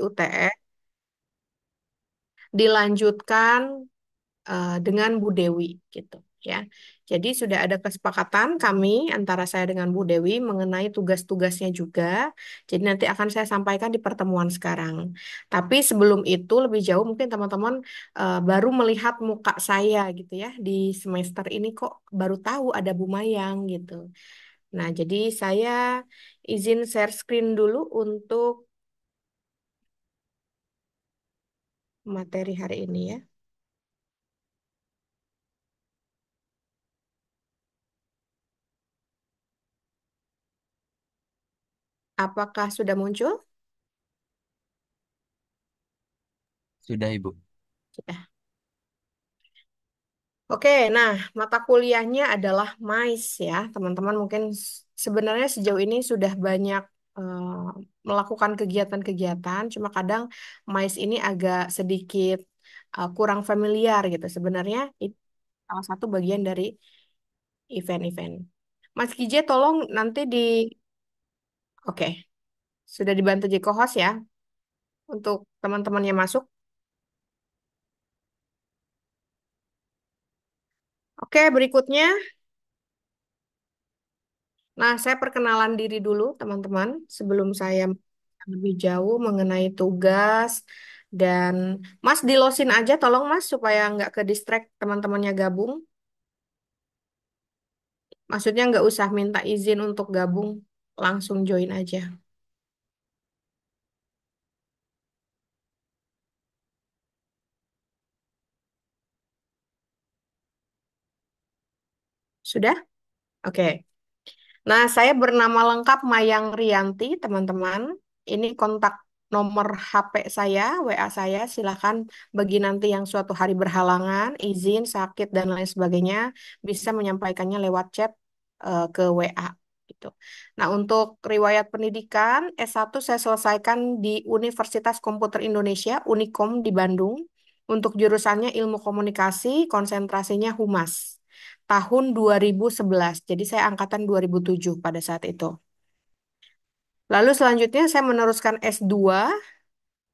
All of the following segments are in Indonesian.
UTS dilanjutkan dengan Bu Dewi gitu ya. Jadi sudah ada kesepakatan kami antara saya dengan Bu Dewi mengenai tugas-tugasnya juga. Jadi nanti akan saya sampaikan di pertemuan sekarang. Tapi sebelum itu lebih jauh mungkin teman-teman baru melihat muka saya gitu ya di semester ini kok baru tahu ada Bu Mayang gitu. Nah, jadi saya izin share screen dulu untuk materi hari ini ya. Apakah sudah muncul? Sudah, Ibu. Sudah. Oke, nah mata kuliahnya adalah MAIS ya, teman-teman mungkin sebenarnya sejauh ini sudah banyak melakukan kegiatan-kegiatan, cuma kadang MAIS ini agak sedikit kurang familiar gitu. Sebenarnya itu salah satu bagian dari event-event. Mas Kije, tolong nanti oke, sudah dibantu jadi co-host ya untuk teman-teman yang masuk. Oke, berikutnya. Nah, saya perkenalan diri dulu, teman-teman, sebelum saya lebih jauh mengenai tugas dan Mas dilosin aja, tolong Mas, supaya nggak ke distract teman-temannya gabung. Maksudnya nggak usah minta izin untuk gabung, langsung join aja. Sudah? Oke. Nah, saya bernama lengkap Mayang Rianti, teman-teman. Ini kontak nomor HP saya, WA saya. Silakan bagi nanti yang suatu hari berhalangan, izin, sakit, dan lain sebagainya, bisa menyampaikannya lewat chat ke WA. Gitu. Nah, untuk riwayat pendidikan, S1 saya selesaikan di Universitas Komputer Indonesia, Unikom di Bandung. Untuk jurusannya Ilmu Komunikasi, konsentrasinya Humas tahun 2011. Jadi saya angkatan 2007 pada saat itu. Lalu selanjutnya saya meneruskan S2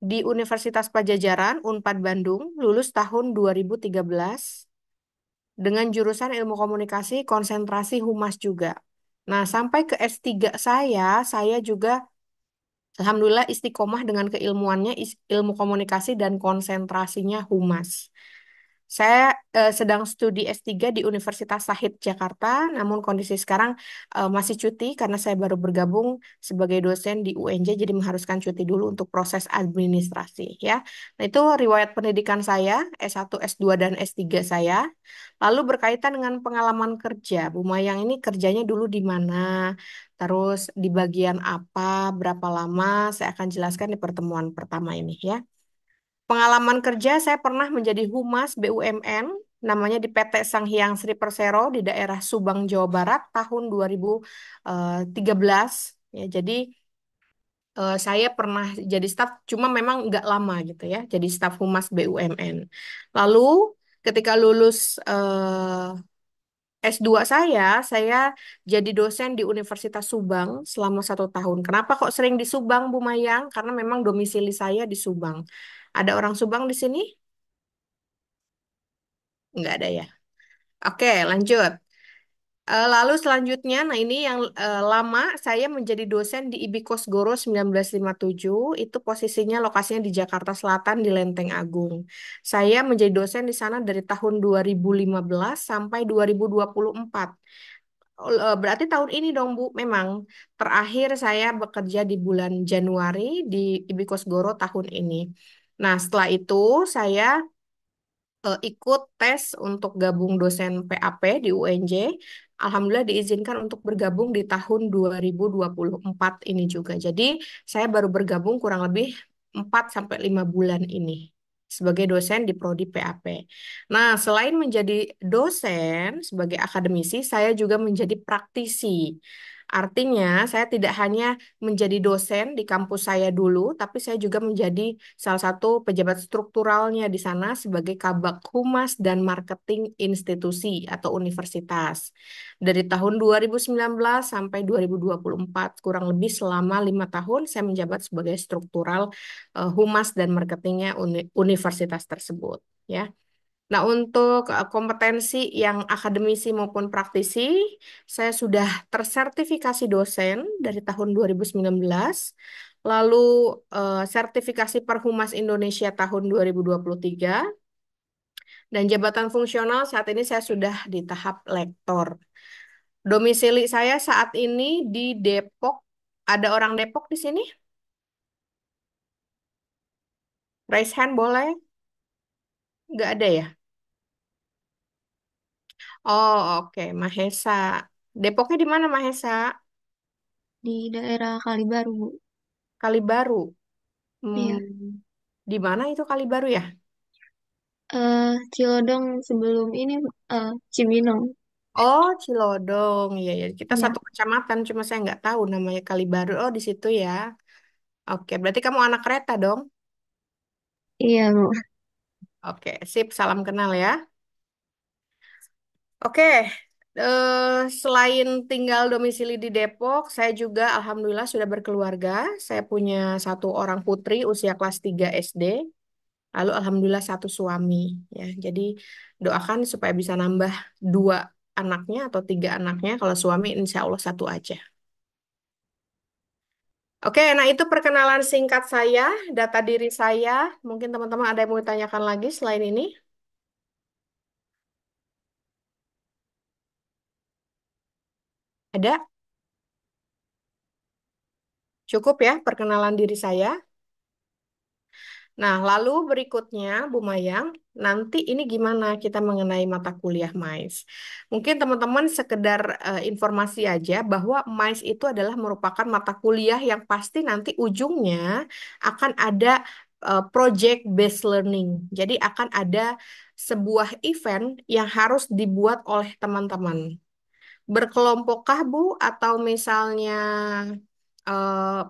di Universitas Pajajaran, Unpad Bandung, lulus tahun 2013 dengan jurusan Ilmu Komunikasi, konsentrasi Humas juga. Nah, sampai ke S3 saya juga alhamdulillah istiqomah dengan keilmuannya ilmu komunikasi dan konsentrasinya Humas. Saya sedang studi S3 di Universitas Sahid Jakarta, namun kondisi sekarang masih cuti karena saya baru bergabung sebagai dosen di UNJ, jadi mengharuskan cuti dulu untuk proses administrasi ya. Nah, itu riwayat pendidikan saya, S1, S2, dan S3 saya. Lalu berkaitan dengan pengalaman kerja, Bu Mayang ini kerjanya dulu di mana, terus di bagian apa, berapa lama, saya akan jelaskan di pertemuan pertama ini ya. Pengalaman kerja saya pernah menjadi humas BUMN namanya di PT Sanghyang Sri Persero di daerah Subang, Jawa Barat tahun 2013. Ya, jadi saya pernah jadi staf cuma memang nggak lama gitu ya, jadi staf humas BUMN. Lalu ketika lulus S2 saya jadi dosen di Universitas Subang selama 1 tahun. Kenapa kok sering di Subang, Bu Mayang? Karena memang domisili saya di Subang. Ada orang Subang di sini? Nggak ada ya. Oke, lanjut. Lalu selanjutnya, nah ini yang lama, saya menjadi dosen di IBI Kosgoro 1957, itu posisinya lokasinya di Jakarta Selatan di Lenteng Agung. Saya menjadi dosen di sana dari tahun 2015 sampai 2024. Berarti tahun ini dong Bu, memang terakhir saya bekerja di bulan Januari di IBI Kosgoro tahun ini. Nah, setelah itu saya ikut tes untuk gabung dosen PAP di UNJ. Alhamdulillah diizinkan untuk bergabung di tahun 2024 ini juga. Jadi saya baru bergabung kurang lebih 4 sampai 5 bulan ini sebagai dosen di prodi PAP. Nah, selain menjadi dosen sebagai akademisi, saya juga menjadi praktisi. Artinya, saya tidak hanya menjadi dosen di kampus saya dulu, tapi saya juga menjadi salah satu pejabat strukturalnya di sana sebagai Kabag Humas dan Marketing institusi atau universitas. Dari tahun 2019 sampai 2024, kurang lebih selama 5 tahun, saya menjabat sebagai struktural Humas dan Marketingnya universitas tersebut. Ya. Nah, untuk kompetensi yang akademisi maupun praktisi, saya sudah tersertifikasi dosen dari tahun 2019, lalu sertifikasi Perhumas Indonesia tahun 2023, dan jabatan fungsional saat ini saya sudah di tahap lektor. Domisili saya saat ini di Depok. Ada orang Depok di sini? Raise hand boleh? Nggak ada ya? Oh, oke, Mahesa. Depoknya di mana, Mahesa? Di daerah Kalibaru, Bu. Kalibaru. Hmm, Iya. di mana itu Kalibaru ya? Cilodong sebelum ini, Cibinong. Oh, Cilodong. Iya, ya. Kita Iya. satu kecamatan, cuma saya nggak tahu namanya Kalibaru. Oh, di situ ya. Oke, berarti kamu anak kereta dong? Iya, Bu. Oke, sip. Salam kenal ya. Oke, selain tinggal domisili di Depok, saya juga alhamdulillah sudah berkeluarga. Saya punya satu orang putri usia kelas 3 SD. Lalu alhamdulillah satu suami. Ya, jadi doakan supaya bisa nambah 2 anaknya atau 3 anaknya. Kalau suami insya Allah satu aja. Oke, nah itu perkenalan singkat saya, data diri saya. Mungkin teman-teman ada yang mau ditanyakan lagi selain ini? Ada? Cukup ya perkenalan diri saya. Nah, lalu berikutnya, Bu Mayang, nanti ini gimana kita mengenai mata kuliah MAIS? Mungkin teman-teman sekedar informasi aja bahwa MAIS itu adalah merupakan mata kuliah yang pasti nanti ujungnya akan ada project based learning. Jadi akan ada sebuah event yang harus dibuat oleh teman-teman. Berkelompokkah Bu atau misalnya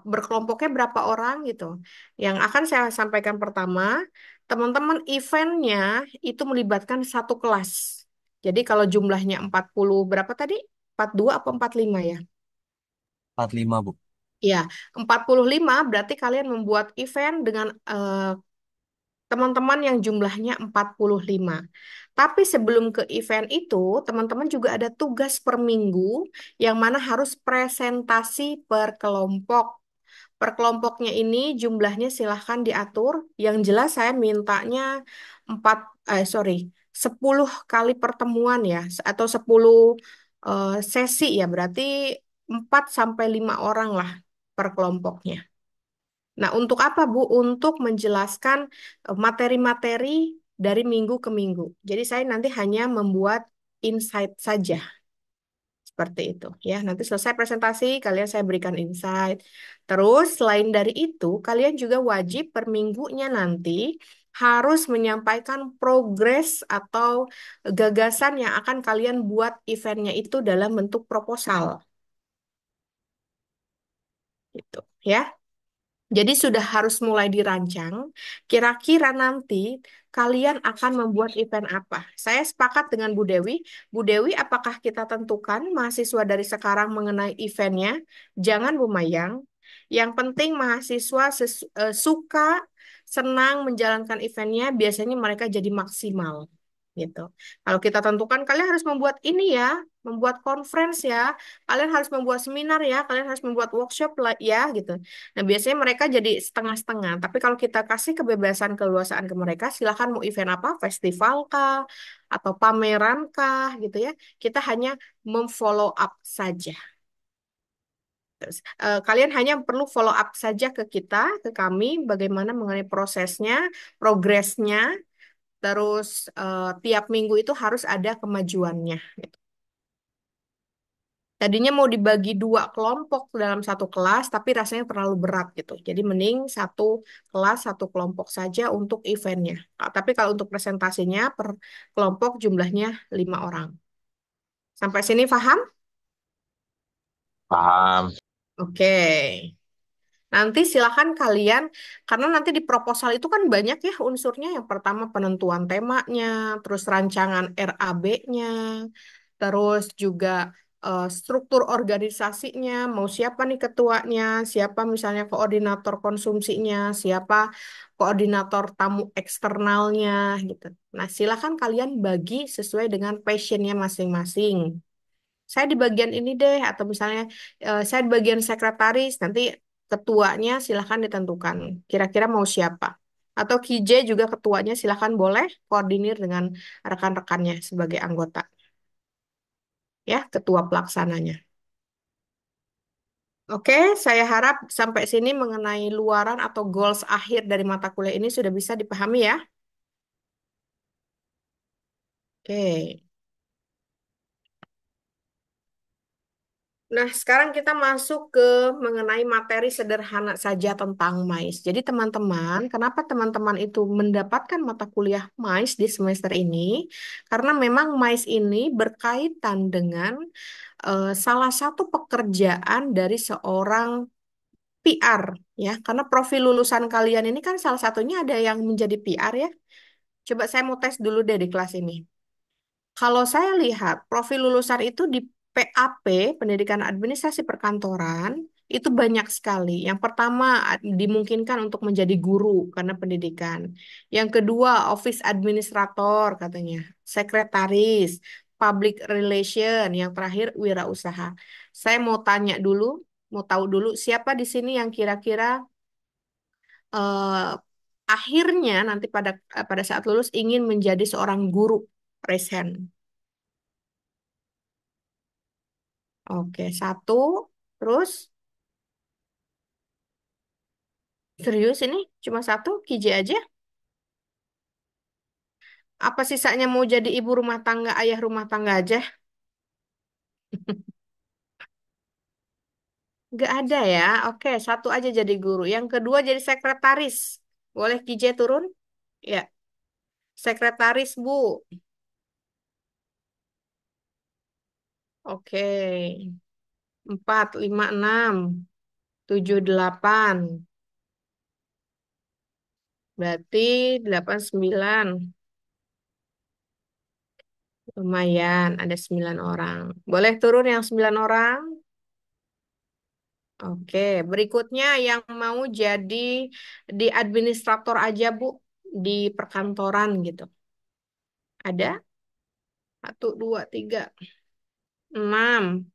berkelompoknya berapa orang gitu. Yang akan saya sampaikan pertama, teman-teman eventnya itu melibatkan satu kelas. Jadi kalau jumlahnya 40 berapa tadi? 42 atau 45 ya? 45, Bu. Ya, 45 berarti kalian membuat event dengan teman-teman yang jumlahnya 45. Tapi sebelum ke event itu, teman-teman juga ada tugas per minggu yang mana harus presentasi per kelompok. Per kelompoknya ini jumlahnya silahkan diatur. Yang jelas saya mintanya 4, 10 kali pertemuan ya, atau 10 sesi ya, berarti 4 sampai 5 orang lah per kelompoknya. Nah, untuk apa, Bu? Untuk menjelaskan materi-materi dari minggu ke minggu. Jadi saya nanti hanya membuat insight saja. Seperti itu ya. Nanti selesai presentasi, kalian saya berikan insight. Terus selain dari itu, kalian juga wajib per minggunya nanti harus menyampaikan progres atau gagasan yang akan kalian buat eventnya itu dalam bentuk proposal. Gitu ya. Jadi sudah harus mulai dirancang. Kira-kira nanti kalian akan membuat event apa? Saya sepakat dengan Bu Dewi. Bu Dewi, apakah kita tentukan mahasiswa dari sekarang mengenai eventnya? Jangan Bu Mayang. Yang penting mahasiswa suka, senang menjalankan eventnya. Biasanya mereka jadi maksimal. Gitu. Kalau kita tentukan kalian harus membuat ini ya, membuat conference ya, kalian harus membuat seminar ya, kalian harus membuat workshop lah ya, gitu. Nah, biasanya mereka jadi setengah-setengah. Tapi kalau kita kasih kebebasan keleluasaan ke mereka, silakan mau event apa, festival kah, atau pameran kah, gitu ya. Kita hanya memfollow up saja. Terus, kalian hanya perlu follow up saja ke kita, ke kami, bagaimana mengenai prosesnya, progresnya, terus tiap minggu itu harus ada kemajuannya. Gitu. Tadinya mau dibagi 2 kelompok dalam satu kelas, tapi rasanya terlalu berat gitu. Jadi mending satu kelas, satu kelompok saja untuk eventnya. Tapi kalau untuk presentasinya per kelompok jumlahnya 5 orang. Sampai sini paham? Paham. Oke. Nanti silakan kalian, karena nanti di proposal itu kan banyak ya unsurnya. Yang pertama penentuan temanya, terus rancangan RAB-nya, terus juga struktur organisasinya, mau siapa nih ketuanya, siapa misalnya koordinator konsumsinya, siapa koordinator tamu eksternalnya gitu. Nah, silakan kalian bagi sesuai dengan passionnya masing-masing. Saya di bagian ini deh, atau misalnya saya di bagian sekretaris, nanti ketuanya silahkan ditentukan. Kira-kira mau siapa? Atau KJ juga ketuanya silahkan boleh koordinir dengan rekan-rekannya sebagai anggota, ya, ketua pelaksananya. Oke, saya harap sampai sini mengenai luaran atau goals akhir dari mata kuliah ini sudah bisa dipahami ya. Oke. Nah, sekarang kita masuk ke mengenai materi sederhana saja tentang MAIS. Jadi, teman-teman, kenapa teman-teman itu mendapatkan mata kuliah MAIS di semester ini? Karena memang MAIS ini berkaitan dengan salah satu pekerjaan dari seorang PR, ya. Karena profil lulusan kalian ini kan salah satunya ada yang menjadi PR ya. Coba saya mau tes dulu deh di kelas ini. Kalau saya lihat profil lulusan itu di PAP, Pendidikan Administrasi Perkantoran, itu banyak sekali. Yang pertama dimungkinkan untuk menjadi guru karena pendidikan. Yang kedua office administrator katanya, sekretaris, public relation, yang terakhir wirausaha. Saya mau tanya dulu, mau tahu dulu siapa di sini yang kira-kira eh, akhirnya nanti pada saat lulus ingin menjadi seorang guru. Raise hand. Oke, satu. Terus, serius ini cuma satu, KJ aja. Apa sisanya mau jadi ibu rumah tangga, ayah rumah tangga aja? Nggak ada ya. Oke, satu aja jadi guru. Yang kedua jadi sekretaris. Boleh KJ turun? Ya, sekretaris Bu. Oke, empat, lima, enam, tujuh, delapan. Berarti delapan, sembilan. Lumayan, ada 9 orang. Boleh turun yang 9 orang? Oke, berikutnya yang mau jadi di administrator aja, Bu, di perkantoran gitu. Ada? Satu, dua, tiga, enam.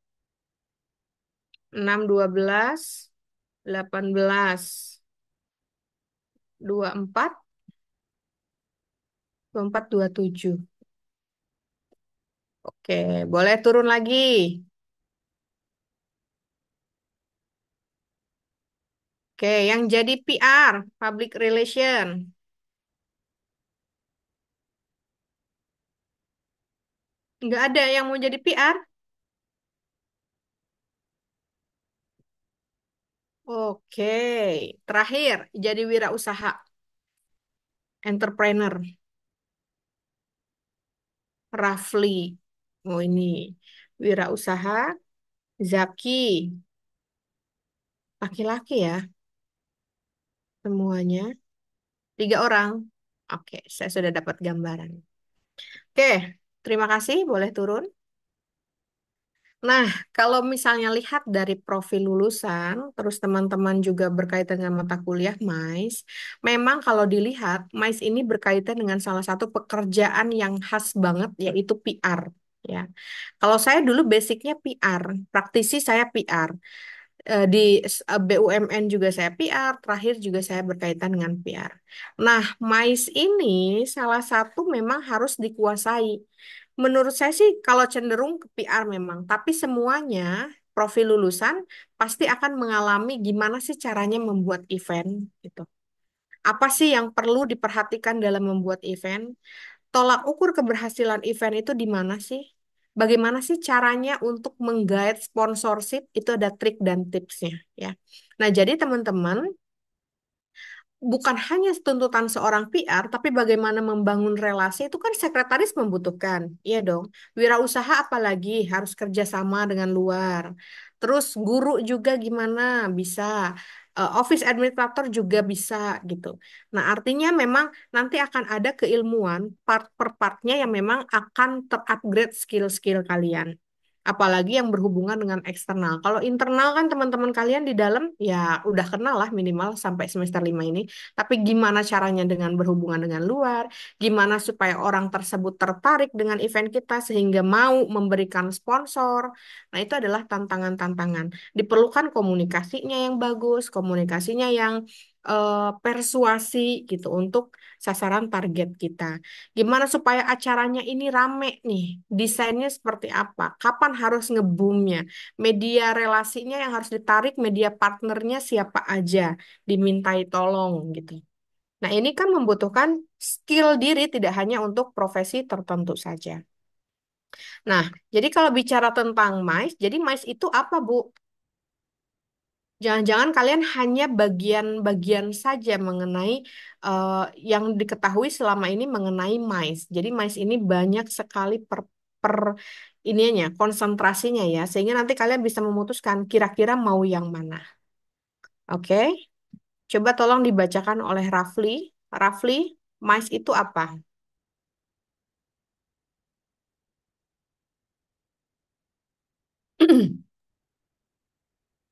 Enam, 12, 18, 24, 24, 27. Oke, boleh turun lagi. Oke, yang jadi PR, Public Relation. Nggak ada yang mau jadi PR? Oke, terakhir jadi wirausaha, entrepreneur, Rafli. Oh ini, wirausaha, Zaki, laki-laki ya semuanya. 3 orang. Oke, saya sudah dapat gambaran. Oke, terima kasih. Boleh turun. Nah, kalau misalnya lihat dari profil lulusan, terus teman-teman juga berkaitan dengan mata kuliah MAIS, memang kalau dilihat, MAIS ini berkaitan dengan salah satu pekerjaan yang khas banget, yaitu PR. Ya, kalau saya dulu basicnya PR, praktisi saya PR. Di BUMN juga saya PR, terakhir juga saya berkaitan dengan PR. Nah, MAIS ini salah satu memang harus dikuasai. Menurut saya sih kalau cenderung ke PR memang, tapi semuanya profil lulusan pasti akan mengalami gimana sih caranya membuat event gitu. Apa sih yang perlu diperhatikan dalam membuat event? Tolak ukur keberhasilan event itu di mana sih? Bagaimana sih caranya untuk menggait sponsorship? Itu ada trik dan tipsnya ya. Nah, jadi teman-teman, bukan hanya tuntutan seorang PR, tapi bagaimana membangun relasi itu kan sekretaris membutuhkan. Iya dong. Wirausaha apalagi harus kerjasama dengan luar. Terus guru juga gimana bisa. Office administrator juga bisa gitu. Nah, artinya memang nanti akan ada keilmuan part per partnya yang memang akan terupgrade skill-skill kalian. Apalagi yang berhubungan dengan eksternal. Kalau internal kan teman-teman kalian di dalam ya udah kenal lah minimal sampai semester 5 ini. Tapi gimana caranya dengan berhubungan dengan luar? Gimana supaya orang tersebut tertarik dengan event kita sehingga mau memberikan sponsor? Nah, itu adalah tantangan-tantangan. Diperlukan komunikasinya yang bagus, komunikasinya yang persuasi gitu untuk sasaran target kita. Gimana supaya acaranya ini rame nih? Desainnya seperti apa? Kapan harus ngebumnya? Media relasinya yang harus ditarik, media partnernya siapa aja dimintai tolong gitu. Nah, ini kan membutuhkan skill diri tidak hanya untuk profesi tertentu saja. Nah, jadi kalau bicara tentang MICE, jadi MICE itu apa, Bu? Jangan-jangan kalian hanya bagian-bagian saja mengenai eh, yang diketahui selama ini mengenai mais. Jadi mais ini banyak sekali per ininya, konsentrasinya ya, sehingga nanti kalian bisa memutuskan kira-kira mau yang mana. Oke, coba tolong dibacakan oleh Rafli. Rafli, mais itu apa?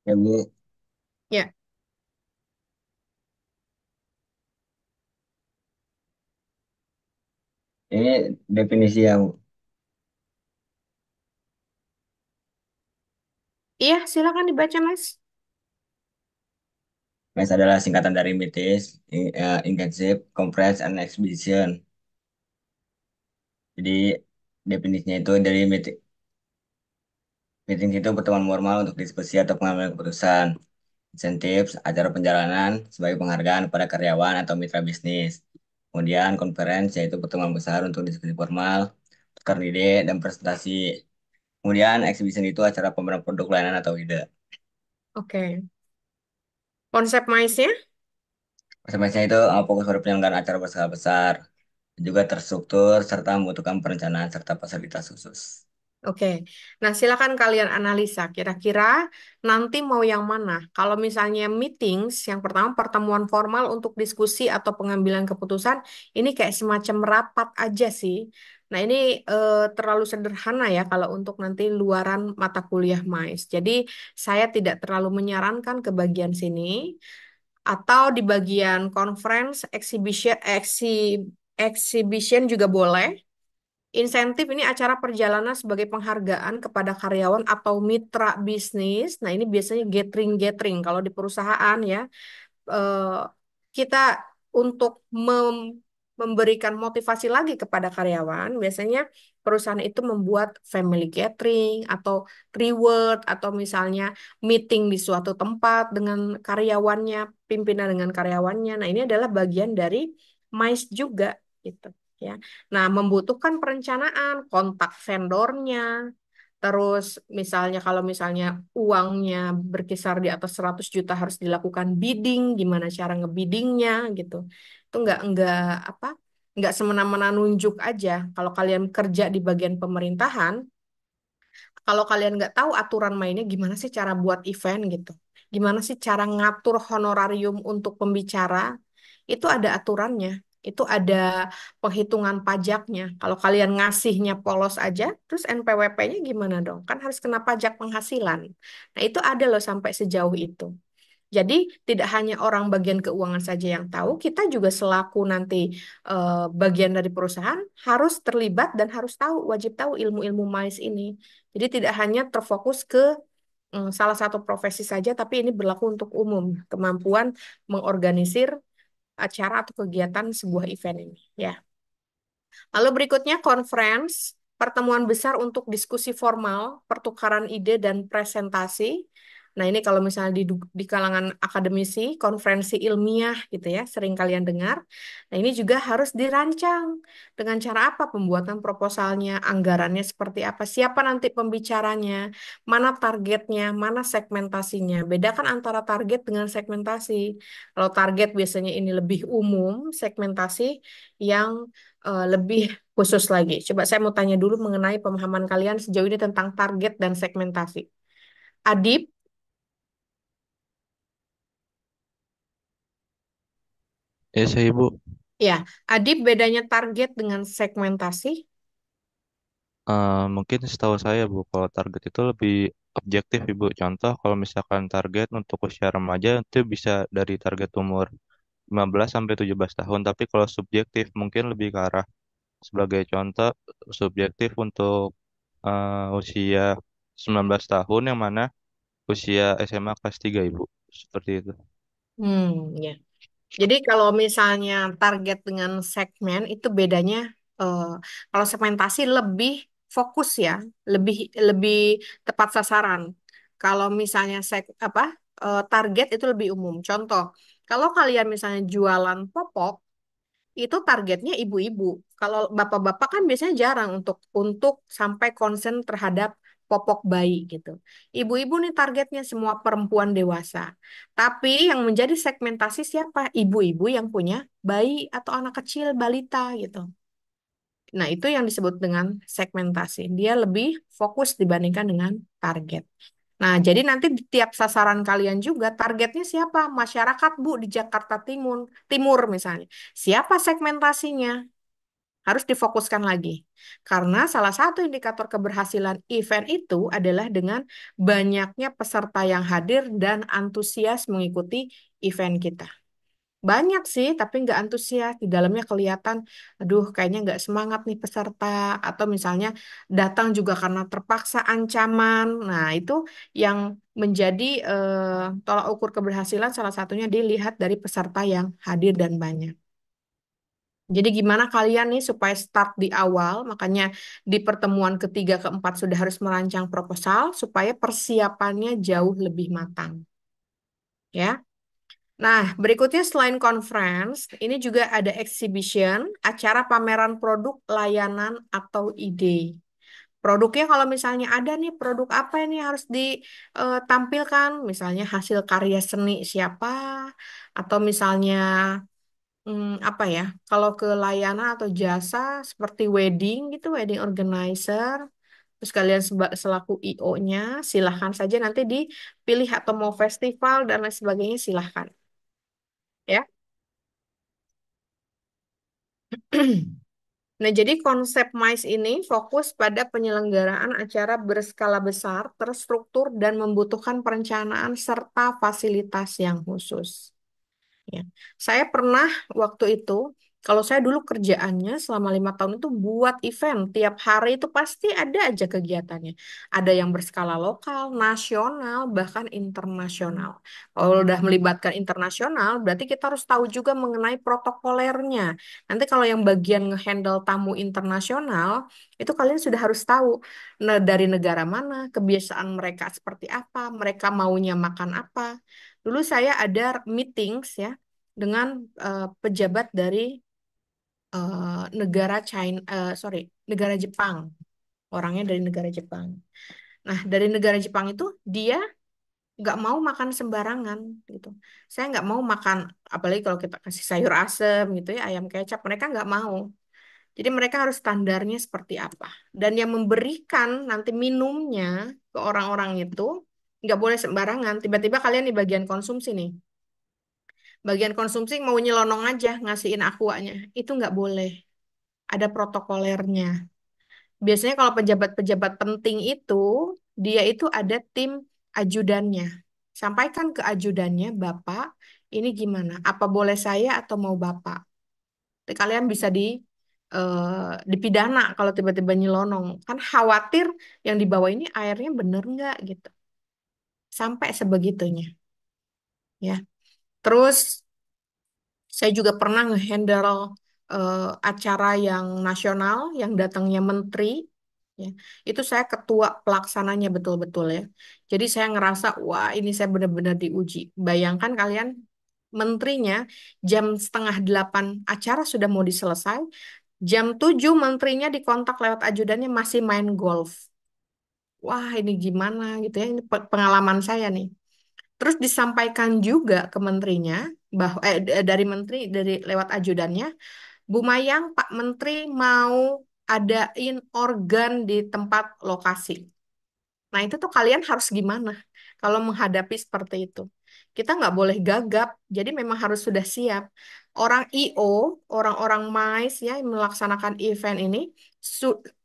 Ya Bu, Ya, ini definisi ya Bu. iya, silakan dibaca, Mas. MES adalah singkatan dari Meetings, Intensive, Conference, and Exhibition. Jadi definisinya itu dari meeting itu pertemuan formal untuk diskusi atau pengambilan keputusan. Insentif, acara perjalanan sebagai penghargaan kepada karyawan atau mitra bisnis. Kemudian conference yaitu pertemuan besar untuk diskusi formal, tukar ide, dan presentasi. Kemudian exhibition itu acara pameran produk layanan atau ide. Oke. Konsep maisnya? Masing-masing itu fokus pada penyelenggaraan acara berskala besar, juga terstruktur, serta membutuhkan perencanaan serta fasilitas khusus. Oke, nah silakan kalian analisa kira-kira nanti mau yang mana. Kalau misalnya meetings, yang pertama pertemuan formal untuk diskusi atau pengambilan keputusan, ini kayak semacam rapat aja sih. Nah ini terlalu sederhana ya kalau untuk nanti luaran mata kuliah MAIS. Jadi saya tidak terlalu menyarankan ke bagian sini atau di bagian conference, exhibition juga boleh. Insentif ini acara perjalanan sebagai penghargaan kepada karyawan atau mitra bisnis. Nah, ini biasanya gathering-gathering kalau di perusahaan ya. eh, Kita untuk memberikan motivasi lagi kepada karyawan, biasanya perusahaan itu membuat family gathering atau reward atau misalnya meeting di suatu tempat dengan karyawannya, pimpinan dengan karyawannya. Nah, ini adalah bagian dari MICE juga gitu ya. Nah, membutuhkan perencanaan, kontak vendornya, terus misalnya kalau misalnya uangnya berkisar di atas 100 juta harus dilakukan bidding, gimana cara ngebiddingnya gitu. Itu nggak apa? Nggak semena-mena nunjuk aja. Kalau kalian kerja di bagian pemerintahan, kalau kalian nggak tahu aturan mainnya gimana sih cara buat event gitu. Gimana sih cara ngatur honorarium untuk pembicara? Itu ada aturannya. Itu ada penghitungan pajaknya. Kalau kalian ngasihnya polos aja, terus NPWP-nya gimana dong? Kan harus kena pajak penghasilan. Nah, itu ada loh sampai sejauh itu. Jadi tidak hanya orang bagian keuangan saja yang tahu, kita juga selaku nanti bagian dari perusahaan harus terlibat dan harus tahu, wajib tahu ilmu-ilmu MAIS ini. Jadi tidak hanya terfokus ke salah satu profesi saja, tapi ini berlaku untuk umum, kemampuan mengorganisir acara atau kegiatan sebuah event ini. Ya. Lalu berikutnya conference, pertemuan besar untuk diskusi formal, pertukaran ide dan presentasi. Nah, ini kalau misalnya di kalangan akademisi, konferensi ilmiah gitu ya, sering kalian dengar. Nah, ini juga harus dirancang. Dengan cara apa? Pembuatan proposalnya, anggarannya seperti apa, siapa nanti pembicaranya, mana targetnya, mana segmentasinya. Bedakan antara target dengan segmentasi. Kalau target biasanya ini lebih umum, segmentasi yang lebih khusus lagi. Coba saya mau tanya dulu mengenai pemahaman kalian sejauh ini tentang target dan segmentasi. Adib, Ya saya Ibu. ya, Adib bedanya target dengan segmentasi. Mungkin setahu saya Bu, kalau target itu lebih objektif Ibu. Contoh kalau misalkan target untuk usia remaja itu bisa dari target umur 15 sampai 17 tahun, tapi kalau subjektif mungkin lebih ke arah sebagai contoh subjektif untuk usia 19 tahun yang mana usia SMA kelas 3 Ibu. Seperti itu. Ya. Jadi kalau misalnya target dengan segmen itu bedanya, eh, kalau segmentasi lebih fokus ya, lebih lebih tepat sasaran. Kalau misalnya target itu lebih umum. Contoh, kalau kalian misalnya jualan popok, itu targetnya ibu-ibu. Kalau bapak-bapak kan biasanya jarang untuk sampai concern terhadap popok bayi gitu. Ibu-ibu nih targetnya semua perempuan dewasa. Tapi yang menjadi segmentasi siapa? Ibu-ibu yang punya bayi atau anak kecil, balita gitu. Nah, itu yang disebut dengan segmentasi. Dia lebih fokus dibandingkan dengan target. Nah, jadi nanti di tiap sasaran kalian juga targetnya siapa? Masyarakat, Bu, di Jakarta Timur, Timur misalnya. Siapa segmentasinya? Harus difokuskan lagi. Karena salah satu indikator keberhasilan event itu adalah dengan banyaknya peserta yang hadir dan antusias mengikuti event kita. Banyak sih, tapi nggak antusias. Di dalamnya kelihatan, aduh kayaknya nggak semangat nih peserta. Atau misalnya datang juga karena terpaksa ancaman. Nah, itu yang menjadi tolak ukur keberhasilan salah satunya dilihat dari peserta yang hadir dan banyak. Jadi gimana kalian nih supaya start di awal, makanya di pertemuan ketiga keempat sudah harus merancang proposal supaya persiapannya jauh lebih matang. Ya. Nah, berikutnya selain conference, ini juga ada exhibition, acara pameran produk, layanan, atau ide. Produknya kalau misalnya ada nih, produk apa ini harus ditampilkan, misalnya hasil karya seni siapa, atau misalnya apa ya, kalau ke layanan atau jasa seperti wedding gitu, wedding organizer, terus kalian selaku IO-nya, silahkan saja nanti dipilih atau mau festival dan lain sebagainya, silahkan. Ya. Nah, jadi konsep MICE ini fokus pada penyelenggaraan acara berskala besar, terstruktur, dan membutuhkan perencanaan serta fasilitas yang khusus. Ya. Saya pernah waktu itu, kalau saya dulu kerjaannya selama 5 tahun itu buat event. Tiap hari itu pasti ada aja kegiatannya. Ada yang berskala lokal, nasional, bahkan internasional. Kalau udah melibatkan internasional, berarti kita harus tahu juga mengenai protokolernya. Nanti kalau yang bagian ngehandle tamu internasional, itu kalian sudah harus tahu dari negara mana, kebiasaan mereka seperti apa, mereka maunya makan apa. Dulu saya ada meetings ya dengan pejabat dari negara China, sorry, negara Jepang. Orangnya dari negara Jepang. Nah, dari negara Jepang itu dia nggak mau makan sembarangan gitu. Saya nggak mau makan, apalagi kalau kita kasih sayur asem gitu ya, ayam kecap, mereka nggak mau. Jadi mereka harus standarnya seperti apa. Dan yang memberikan nanti minumnya ke orang-orang itu nggak boleh sembarangan. Tiba-tiba kalian di bagian konsumsi nih. Bagian konsumsi mau nyelonong aja ngasihin aquanya. Itu nggak boleh. Ada protokolernya. Biasanya kalau pejabat-pejabat penting itu, dia itu ada tim ajudannya. Sampaikan ke ajudannya, Bapak, ini gimana? Apa boleh saya atau mau Bapak? Jadi kalian bisa dipidana kalau tiba-tiba nyelonong. Kan khawatir yang dibawa ini airnya bener nggak gitu. Sampai sebegitunya. Ya. Terus saya juga pernah ngehandle acara yang nasional yang datangnya menteri, Ya, itu saya ketua pelaksananya betul-betul ya. Jadi saya ngerasa, wah ini saya benar-benar diuji. Bayangkan kalian, menterinya jam 7:30 acara sudah mau diselesai, jam 7 menterinya dikontak lewat ajudannya masih main golf. Wah ini gimana gitu ya, ini pengalaman saya nih. Terus disampaikan juga ke menterinya, bahwa dari menteri, dari lewat ajudannya, Bu Mayang, Pak Menteri mau adain organ di tempat lokasi. Nah, itu tuh kalian harus gimana kalau menghadapi seperti itu? Kita nggak boleh gagap, jadi memang harus sudah siap. Orang IO, orang-orang MICE ya yang melaksanakan event ini,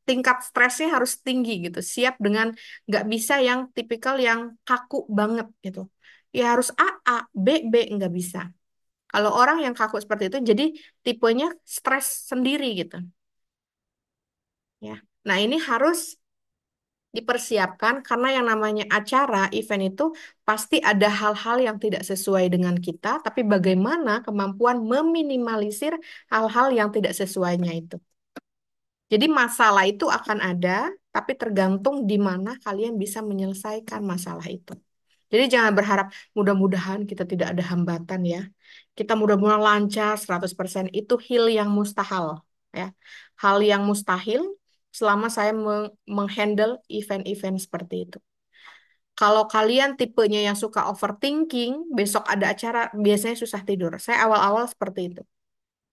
tingkat stresnya harus tinggi gitu. Siap dengan nggak bisa yang tipikal yang kaku banget gitu. Ya harus A, B, B nggak bisa. Kalau orang yang kaku seperti itu, jadi tipenya stres sendiri gitu. Ya. Nah, ini harus dipersiapkan karena yang namanya acara event itu pasti ada hal-hal yang tidak sesuai dengan kita, tapi bagaimana kemampuan meminimalisir hal-hal yang tidak sesuainya itu. Jadi masalah itu akan ada, tapi tergantung di mana kalian bisa menyelesaikan masalah itu. Jadi jangan berharap mudah-mudahan kita tidak ada hambatan ya. Kita mudah-mudahan lancar 100% itu hal yang mustahil ya. Hal yang mustahil selama saya menghandle event-event seperti itu. Kalau kalian tipenya yang suka overthinking, besok ada acara biasanya susah tidur. Saya awal-awal seperti itu.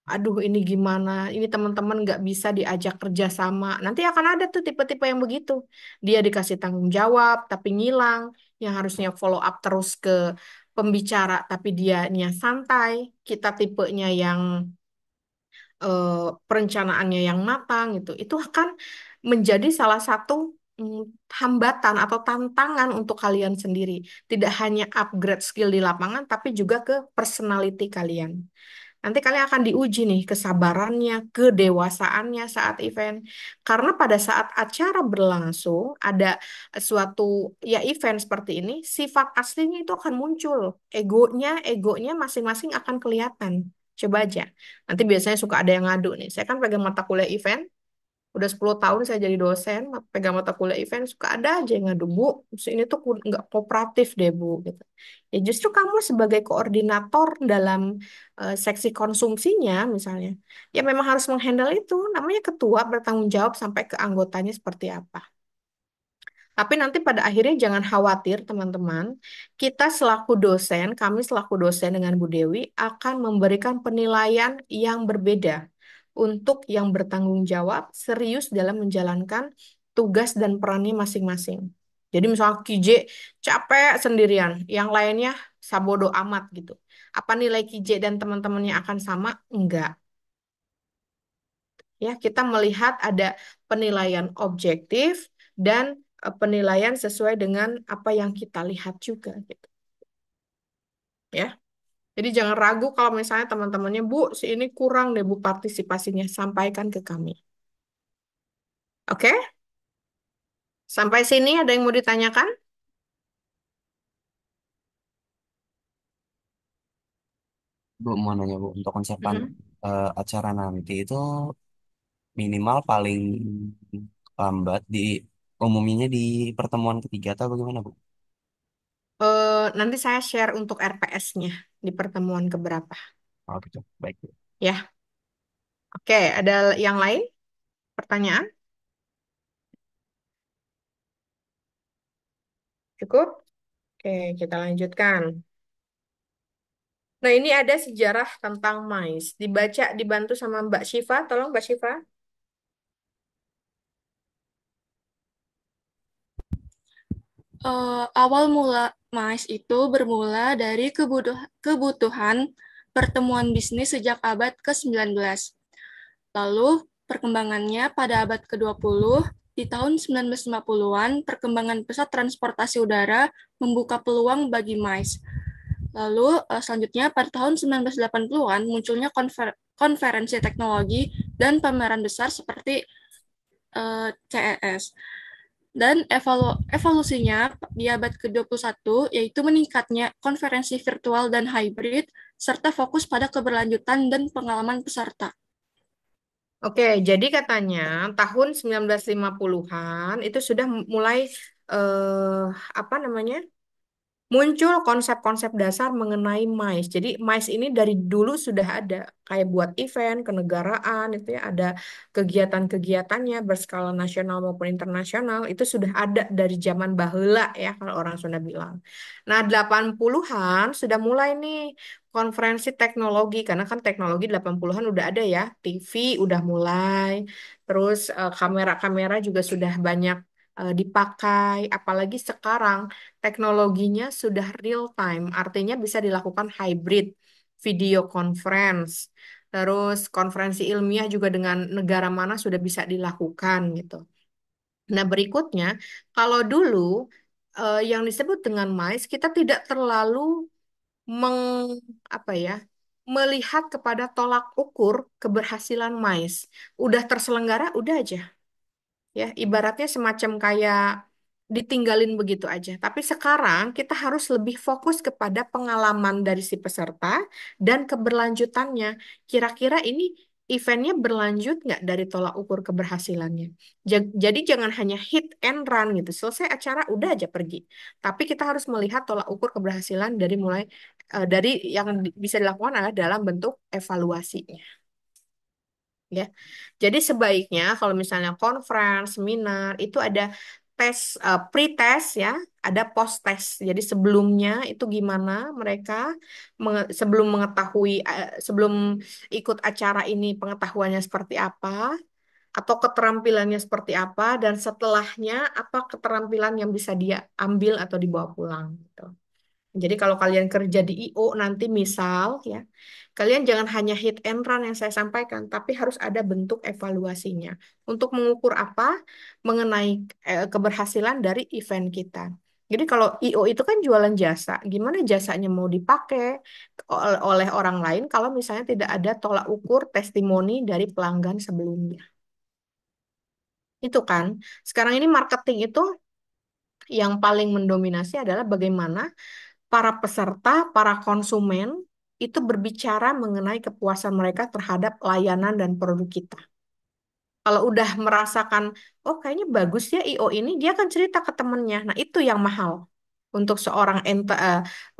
Aduh, ini gimana? Ini teman-teman nggak bisa diajak kerja sama. Nanti akan ada tuh tipe-tipe yang begitu. Dia dikasih tanggung jawab, tapi ngilang. Yang harusnya follow up terus ke pembicara, tapi dianya santai. Kita tipenya yang eh, perencanaannya yang matang gitu. Itu akan menjadi salah satu mm, hambatan atau tantangan untuk kalian sendiri. Tidak hanya upgrade skill di lapangan, tapi juga ke personality kalian. Nanti kalian akan diuji nih kesabarannya, kedewasaannya saat event. Karena pada saat acara berlangsung, ada suatu ya event seperti ini, sifat aslinya itu akan muncul. Egonya masing-masing akan kelihatan. Coba aja. Nanti biasanya suka ada yang ngadu nih. Saya kan pegang mata kuliah event, udah 10 tahun saya jadi dosen, pegang mata kuliah event, suka ada aja yang ngadu, Bu, ini tuh nggak kooperatif deh, Bu. Gitu. Ya justru kamu sebagai koordinator dalam seksi konsumsinya misalnya, ya memang harus menghandle itu. Namanya ketua bertanggung jawab sampai ke anggotanya seperti apa. Tapi nanti pada akhirnya jangan khawatir teman-teman, kita selaku dosen, kami selaku dosen dengan Bu Dewi akan memberikan penilaian yang berbeda untuk yang bertanggung jawab serius dalam menjalankan tugas dan perannya masing-masing. Jadi misalnya KJ capek sendirian, yang lainnya sabodo amat gitu. Apa nilai KJ dan teman-temannya akan sama? Enggak. Ya, kita melihat ada penilaian objektif dan penilaian sesuai dengan apa yang kita lihat juga gitu. Ya. Jadi jangan ragu kalau misalnya teman-temannya, Bu, si ini kurang deh Bu partisipasinya, sampaikan ke kami. Oke? Sampai sini ada yang mau ditanyakan? Bu, mau nanya Bu, untuk konsepan Mm-mm. acara nanti itu minimal paling lambat di umumnya di pertemuan ketiga atau bagaimana Bu? Nanti saya share untuk RPS-nya di pertemuan keberapa. Oh gitu, baik Bu. Ya, oke. Ada yang lain? Pertanyaan? Cukup? Oke, kita lanjutkan. Nah, ini ada sejarah tentang mais. Dibaca, dibantu sama Mbak Syifa. Tolong Mbak Syifa. Awal mula MAIS itu bermula dari kebutuhan pertemuan bisnis sejak abad ke-19. Lalu perkembangannya pada abad ke-20, di tahun 1950-an, perkembangan pesat transportasi udara membuka peluang bagi MAIS. Lalu selanjutnya pada tahun 1980-an munculnya konferensi teknologi dan pameran besar seperti CES. Dan evolusinya di abad ke-21 yaitu meningkatnya konferensi virtual dan hybrid serta fokus pada keberlanjutan dan pengalaman peserta. Oke, jadi katanya tahun 1950-an itu sudah mulai apa namanya? Muncul konsep-konsep dasar mengenai MICE. Jadi MICE ini dari dulu sudah ada, kayak buat event, kenegaraan, itu ya ada kegiatan-kegiatannya berskala nasional maupun internasional, itu sudah ada dari zaman bahela ya kalau orang Sunda bilang. Nah, 80-an sudah mulai nih konferensi teknologi, karena kan teknologi 80-an udah ada ya, TV udah mulai, terus kamera-kamera juga sudah banyak dipakai, apalagi sekarang teknologinya sudah real time, artinya bisa dilakukan hybrid, video conference, terus konferensi ilmiah juga dengan negara mana sudah bisa dilakukan gitu. Nah, berikutnya, kalau dulu yang disebut dengan MICE, kita tidak terlalu meng, apa ya, melihat kepada tolak ukur keberhasilan MICE. Udah terselenggara, udah aja ya ibaratnya semacam kayak ditinggalin begitu aja. Tapi sekarang kita harus lebih fokus kepada pengalaman dari si peserta dan keberlanjutannya. Kira-kira ini eventnya berlanjut nggak dari tolak ukur keberhasilannya. Jadi jangan hanya hit and run gitu. Selesai acara udah aja pergi. Tapi kita harus melihat tolak ukur keberhasilan dari mulai dari yang bisa dilakukan adalah dalam bentuk evaluasinya. Ya. Jadi sebaiknya kalau misalnya conference, seminar itu ada tes pre-test ya, ada post-test. Jadi sebelumnya itu gimana mereka sebelum mengetahui sebelum ikut acara ini pengetahuannya seperti apa atau keterampilannya seperti apa dan setelahnya apa keterampilan yang bisa dia ambil atau dibawa pulang gitu. Jadi kalau kalian kerja di IO nanti misal ya, kalian jangan hanya hit and run yang saya sampaikan, tapi harus ada bentuk evaluasinya. Untuk mengukur apa? Mengenai keberhasilan dari event kita. Jadi kalau IO itu kan jualan jasa, gimana jasanya mau dipakai oleh orang lain kalau misalnya tidak ada tolak ukur testimoni dari pelanggan sebelumnya. Itu kan. Sekarang ini marketing itu yang paling mendominasi adalah bagaimana para peserta, para konsumen itu berbicara mengenai kepuasan mereka terhadap layanan dan produk kita. Kalau udah merasakan, oh kayaknya bagus ya IO ini, dia akan cerita ke temennya. Nah itu yang mahal. Untuk seorang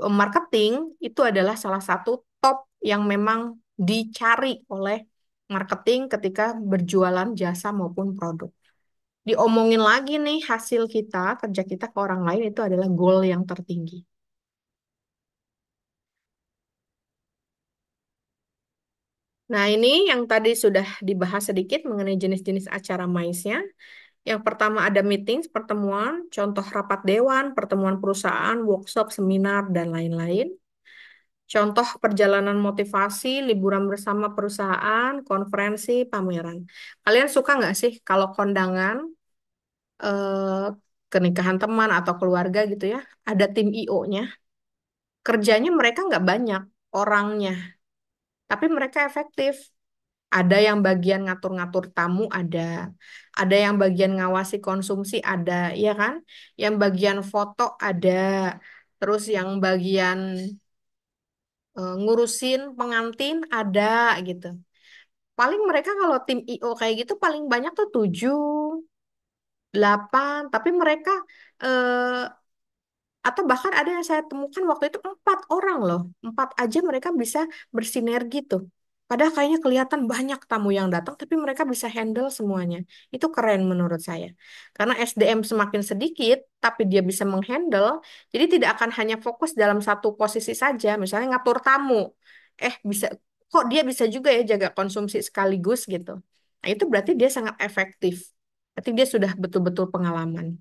marketing, itu adalah salah satu top yang memang dicari oleh marketing ketika berjualan jasa maupun produk. Diomongin lagi nih hasil kita, kerja kita ke orang lain itu adalah goal yang tertinggi. Nah, ini yang tadi sudah dibahas sedikit mengenai jenis-jenis acara MICE-nya. Yang pertama ada meetings, pertemuan, contoh rapat dewan, pertemuan perusahaan, workshop, seminar, dan lain-lain. Contoh perjalanan motivasi, liburan bersama perusahaan, konferensi, pameran. Kalian suka nggak sih kalau kondangan, eh, kenikahan teman atau keluarga gitu ya, ada tim IO-nya. Kerjanya mereka nggak banyak orangnya, tapi mereka efektif. Ada yang bagian ngatur-ngatur tamu, ada yang bagian ngawasi konsumsi, ada, ya kan? Yang bagian foto ada, terus yang bagian ngurusin pengantin ada gitu. Paling mereka kalau tim IO kayak gitu paling banyak tuh 7, 8, tapi mereka eh, atau bahkan ada yang saya temukan waktu itu 4 orang loh. 4 aja mereka bisa bersinergi tuh. Padahal kayaknya kelihatan banyak tamu yang datang, tapi mereka bisa handle semuanya. Itu keren menurut saya. Karena SDM semakin sedikit, tapi dia bisa menghandle, jadi tidak akan hanya fokus dalam satu posisi saja. Misalnya ngatur tamu. Bisa, kok dia bisa juga ya jaga konsumsi sekaligus gitu. Nah, itu berarti dia sangat efektif. Berarti dia sudah betul-betul pengalaman.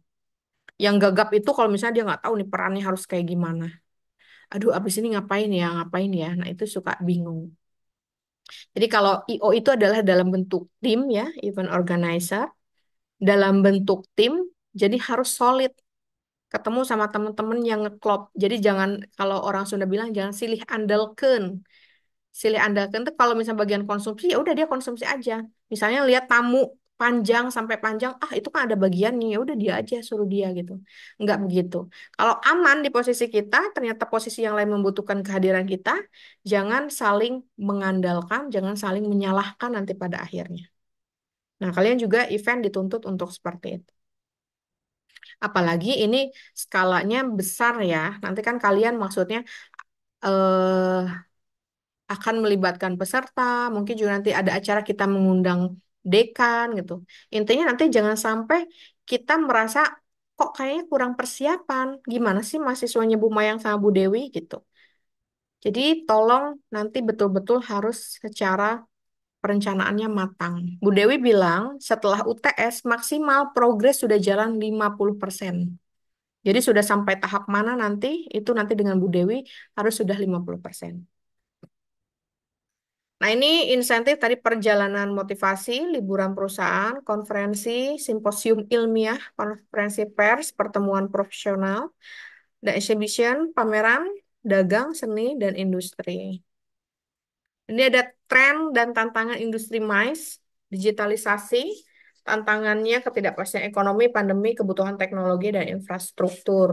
Yang gagap itu kalau misalnya dia nggak tahu nih perannya harus kayak gimana. Aduh, abis ini ngapain ya, ngapain ya. Nah, itu suka bingung. Jadi kalau IO itu adalah dalam bentuk tim ya, event organizer. Dalam bentuk tim, jadi harus solid. Ketemu sama teman-teman yang ngeklop. Jadi jangan, kalau orang Sunda bilang, jangan silih andalken. Silih andalkan tuh kalau misalnya bagian konsumsi ya udah dia konsumsi aja. Misalnya lihat tamu panjang sampai panjang, ah itu kan ada bagiannya ya udah dia aja suruh dia gitu. Enggak begitu. Kalau aman di posisi kita, ternyata posisi yang lain membutuhkan kehadiran kita, jangan saling mengandalkan, jangan saling menyalahkan nanti pada akhirnya. Nah, kalian juga event dituntut untuk seperti itu. Apalagi ini skalanya besar ya. Nanti kan kalian maksudnya eh, akan melibatkan peserta, mungkin juga nanti ada acara kita mengundang dekan gitu. Intinya nanti jangan sampai kita merasa kok kayaknya kurang persiapan. Gimana sih mahasiswanya Bu Mayang sama Bu Dewi gitu. Jadi tolong nanti betul-betul harus secara perencanaannya matang. Bu Dewi bilang setelah UTS maksimal progres sudah jalan 50%. Jadi sudah sampai tahap mana nanti, itu nanti dengan Bu Dewi harus sudah 50%. Nah, ini insentif tadi perjalanan motivasi, liburan perusahaan, konferensi, simposium ilmiah, konferensi pers, pertemuan profesional, dan exhibition, pameran, dagang, seni, dan industri. Ini ada tren dan tantangan industri mais, digitalisasi, tantangannya ketidakpastian ekonomi, pandemi, kebutuhan teknologi, dan infrastruktur.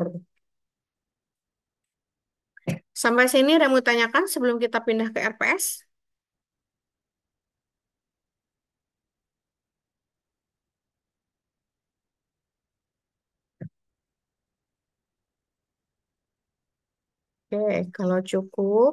Sampai sini ada yang mau tanyakan sebelum kita pindah ke RPS? Oke, kalau cukup.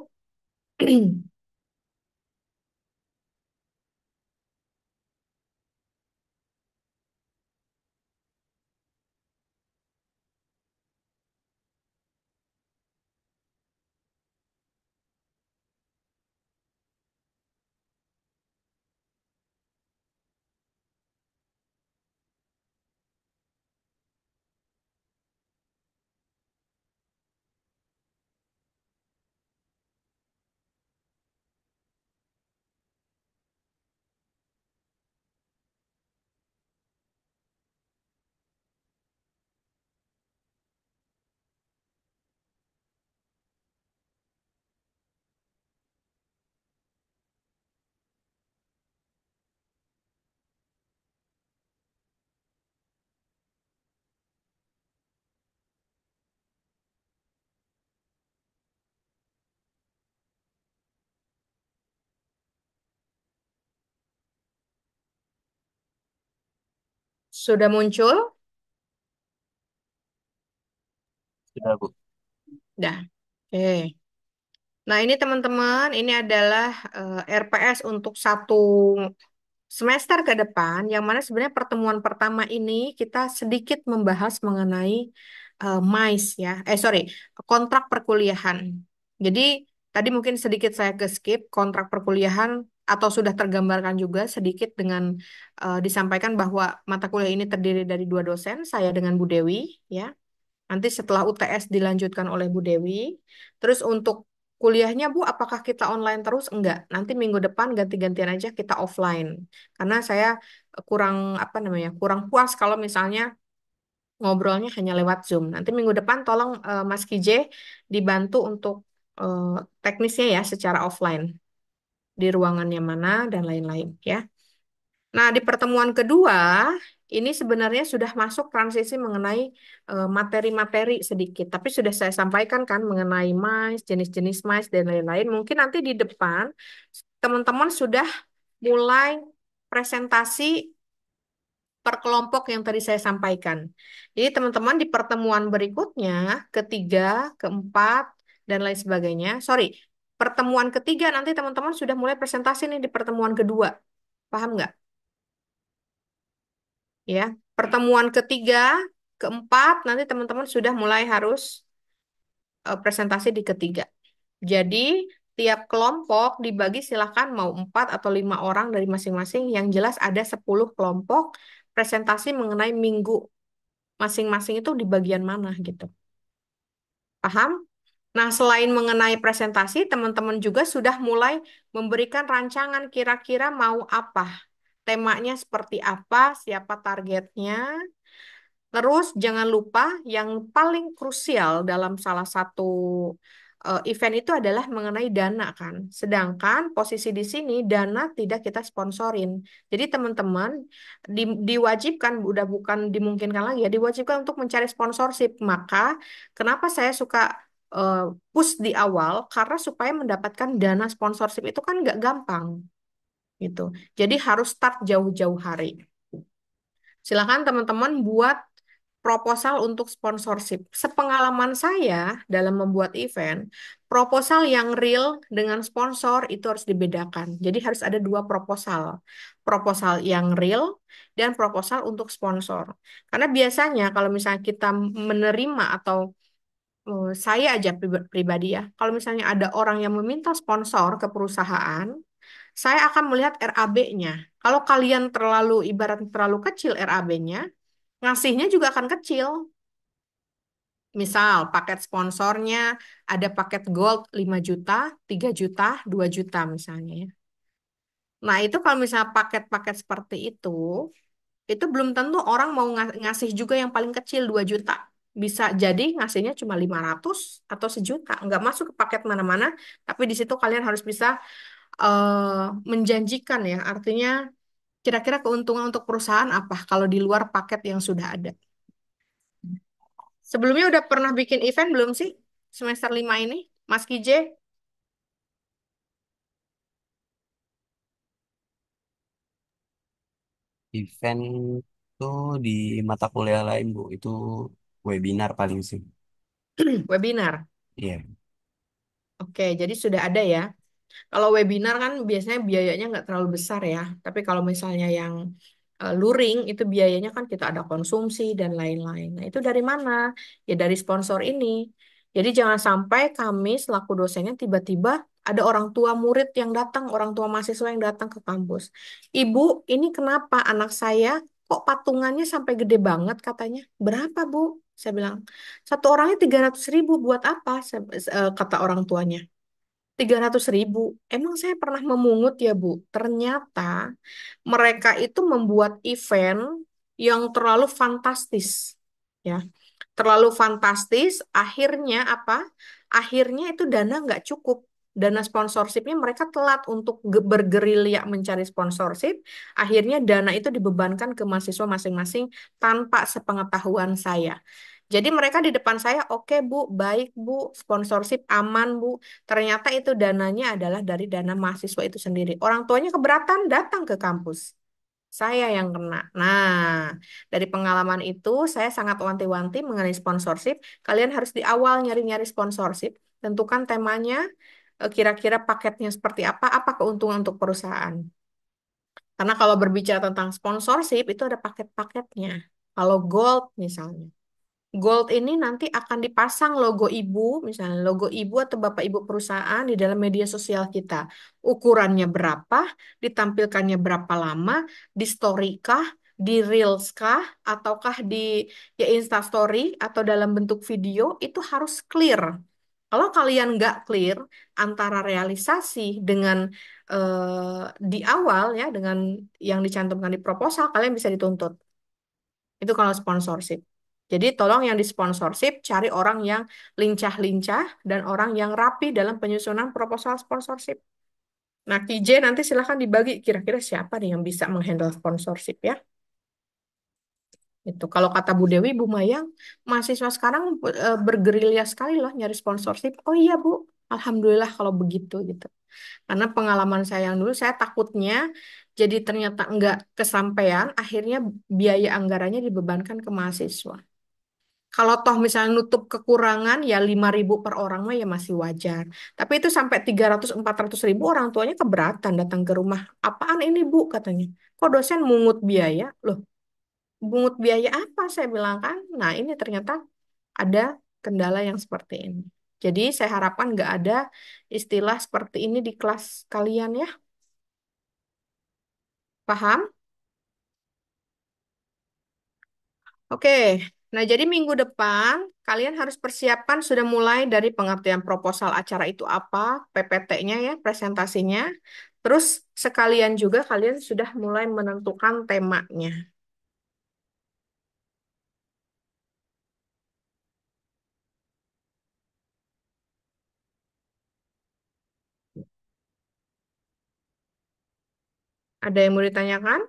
Sudah muncul? Sudah, Bu. Dah. Oke. Nah, ini teman-teman, ini adalah RPS untuk satu semester ke depan, yang mana sebenarnya pertemuan pertama ini kita sedikit membahas mengenai MICE ya. Sorry, kontrak perkuliahan. Jadi, tadi mungkin sedikit saya ke skip kontrak perkuliahan atau sudah tergambarkan juga sedikit dengan disampaikan bahwa mata kuliah ini terdiri dari dua dosen, saya dengan Bu Dewi ya. Nanti setelah UTS dilanjutkan oleh Bu Dewi. Terus untuk kuliahnya Bu, apakah kita online terus? Enggak. Nanti minggu depan ganti-gantian aja kita offline. Karena saya kurang apa namanya? Kurang puas kalau misalnya ngobrolnya hanya lewat Zoom. Nanti minggu depan tolong Mas Kije dibantu untuk eh, teknisnya ya secara offline di ruangannya mana dan lain-lain ya. Nah, di pertemuan kedua, ini sebenarnya sudah masuk transisi mengenai materi-materi sedikit. Tapi sudah saya sampaikan kan mengenai mais, jenis-jenis mais, dan lain-lain. Mungkin nanti di depan, teman-teman sudah mulai presentasi per kelompok yang tadi saya sampaikan. Jadi teman-teman di pertemuan berikutnya, ketiga, keempat, dan lain sebagainya. Sorry, pertemuan ketiga nanti teman-teman sudah mulai presentasi nih di pertemuan kedua. Paham nggak? Ya, pertemuan ketiga, keempat, nanti teman-teman sudah mulai harus presentasi di ketiga. Jadi, tiap kelompok dibagi silakan mau 4 atau 5 orang dari masing-masing. Yang jelas ada 10 kelompok presentasi mengenai minggu masing-masing itu di bagian mana gitu. Paham? Nah, selain mengenai presentasi, teman-teman juga sudah mulai memberikan rancangan kira-kira mau apa. Temanya seperti apa, siapa targetnya. Terus jangan lupa yang paling krusial dalam salah satu event itu adalah mengenai dana kan. Sedangkan posisi di sini dana tidak kita sponsorin. Jadi teman-teman diwajibkan udah bukan dimungkinkan lagi ya, diwajibkan untuk mencari sponsorship. Maka kenapa saya suka eh, push di awal karena supaya mendapatkan dana sponsorship itu kan nggak gampang. gitu. Jadi harus start jauh-jauh hari. Silakan teman-teman buat proposal untuk sponsorship. Sepengalaman saya dalam membuat event, proposal yang real dengan sponsor itu harus dibedakan. Jadi harus ada dua proposal. Proposal yang real dan proposal untuk sponsor. Karena biasanya kalau misalnya kita menerima atau saya aja pribadi ya, kalau misalnya ada orang yang meminta sponsor ke perusahaan, saya akan melihat RAB-nya. Kalau kalian terlalu ibarat terlalu kecil RAB-nya, ngasihnya juga akan kecil. Misal paket sponsornya ada paket gold 5 juta, 3 juta, 2 juta misalnya ya. Nah, itu kalau misalnya paket-paket seperti itu belum tentu orang mau ngasih juga yang paling kecil 2 juta. Bisa jadi ngasihnya cuma 500 atau sejuta. Nggak masuk ke paket mana-mana, tapi di situ kalian harus bisa menjanjikan ya. Artinya kira-kira keuntungan untuk perusahaan apa kalau di luar paket yang sudah ada. Sebelumnya udah pernah bikin event belum sih? Semester 5 ini, Mas Kije? Event tuh di mata kuliah lain, Bu. Itu webinar paling sih. Webinar. Iya. Oke, jadi sudah ada ya. Kalau webinar kan biasanya biayanya nggak terlalu besar ya. Tapi kalau misalnya yang luring itu biayanya kan kita ada konsumsi dan lain-lain. Nah, itu dari mana? Ya dari sponsor ini. Jadi jangan sampai kami selaku dosennya tiba-tiba ada orang tua murid yang datang, orang tua mahasiswa yang datang ke kampus. Ibu, ini kenapa anak saya kok patungannya sampai gede banget katanya? Berapa, Bu? Saya bilang, satu orangnya 300.000 buat apa? Kata orang tuanya. 300.000. Emang saya pernah memungut ya, Bu. Ternyata mereka itu membuat event yang terlalu fantastis. Ya, terlalu fantastis. Akhirnya apa? Akhirnya itu dana nggak cukup. Dana sponsorshipnya mereka telat untuk bergerilya mencari sponsorship. Akhirnya dana itu dibebankan ke mahasiswa masing-masing tanpa sepengetahuan saya. Jadi mereka di depan saya, oke Bu, baik Bu, sponsorship aman Bu. Ternyata itu dananya adalah dari dana mahasiswa itu sendiri. Orang tuanya keberatan datang ke kampus. Saya yang kena. Nah, dari pengalaman itu saya sangat wanti-wanti mengenai sponsorship. Kalian harus di awal nyari-nyari sponsorship. Tentukan temanya, kira-kira paketnya seperti apa keuntungan untuk perusahaan. Karena kalau berbicara tentang sponsorship itu ada paket-paketnya. Kalau gold misalnya. Gold ini nanti akan dipasang logo ibu, misalnya logo ibu atau bapak ibu perusahaan di dalam media sosial kita. Ukurannya berapa, ditampilkannya berapa lama, di story kah, di reels kah, ataukah di ya Insta story atau dalam bentuk video, itu harus clear. Kalau kalian nggak clear antara realisasi dengan di awal ya, dengan yang dicantumkan di proposal, kalian bisa dituntut. Itu kalau sponsorship. Jadi tolong yang di sponsorship cari orang yang lincah-lincah dan orang yang rapi dalam penyusunan proposal sponsorship. Nah, KJ nanti silahkan dibagi kira-kira siapa nih yang bisa menghandle sponsorship ya. Itu kalau kata Bu Dewi, Bu Mayang, mahasiswa sekarang bergerilya sekali loh nyari sponsorship. Oh iya Bu, Alhamdulillah kalau begitu gitu. Karena pengalaman saya yang dulu, saya takutnya jadi ternyata enggak kesampaian, akhirnya biaya anggarannya dibebankan ke mahasiswa. Kalau toh misalnya nutup kekurangan ya 5.000 per orang mah ya masih wajar. Tapi itu sampai 300-400.000 orang tuanya keberatan datang ke rumah. Apaan ini Bu katanya. Kok dosen mungut biaya? Loh, mungut biaya apa? Saya bilang kan. Nah ini ternyata ada kendala yang seperti ini. Jadi saya harapkan nggak ada istilah seperti ini di kelas kalian ya. Paham? Oke, nah jadi minggu depan kalian harus persiapkan sudah mulai dari pengertian proposal acara itu apa, PPT-nya ya, presentasinya. Terus sekalian juga kalian sudah mulai menentukan temanya. Ada yang mau ditanyakan?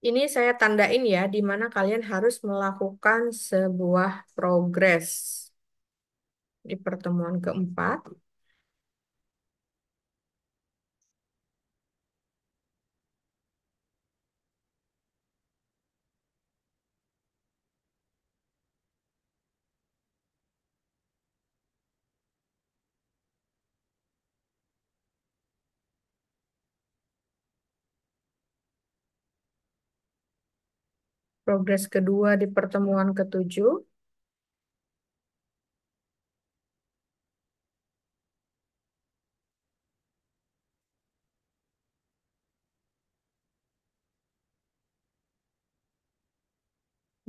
Ini saya tandain ya, di mana kalian harus melakukan sebuah progres di pertemuan keempat. Progres kedua di pertemuan ketujuh.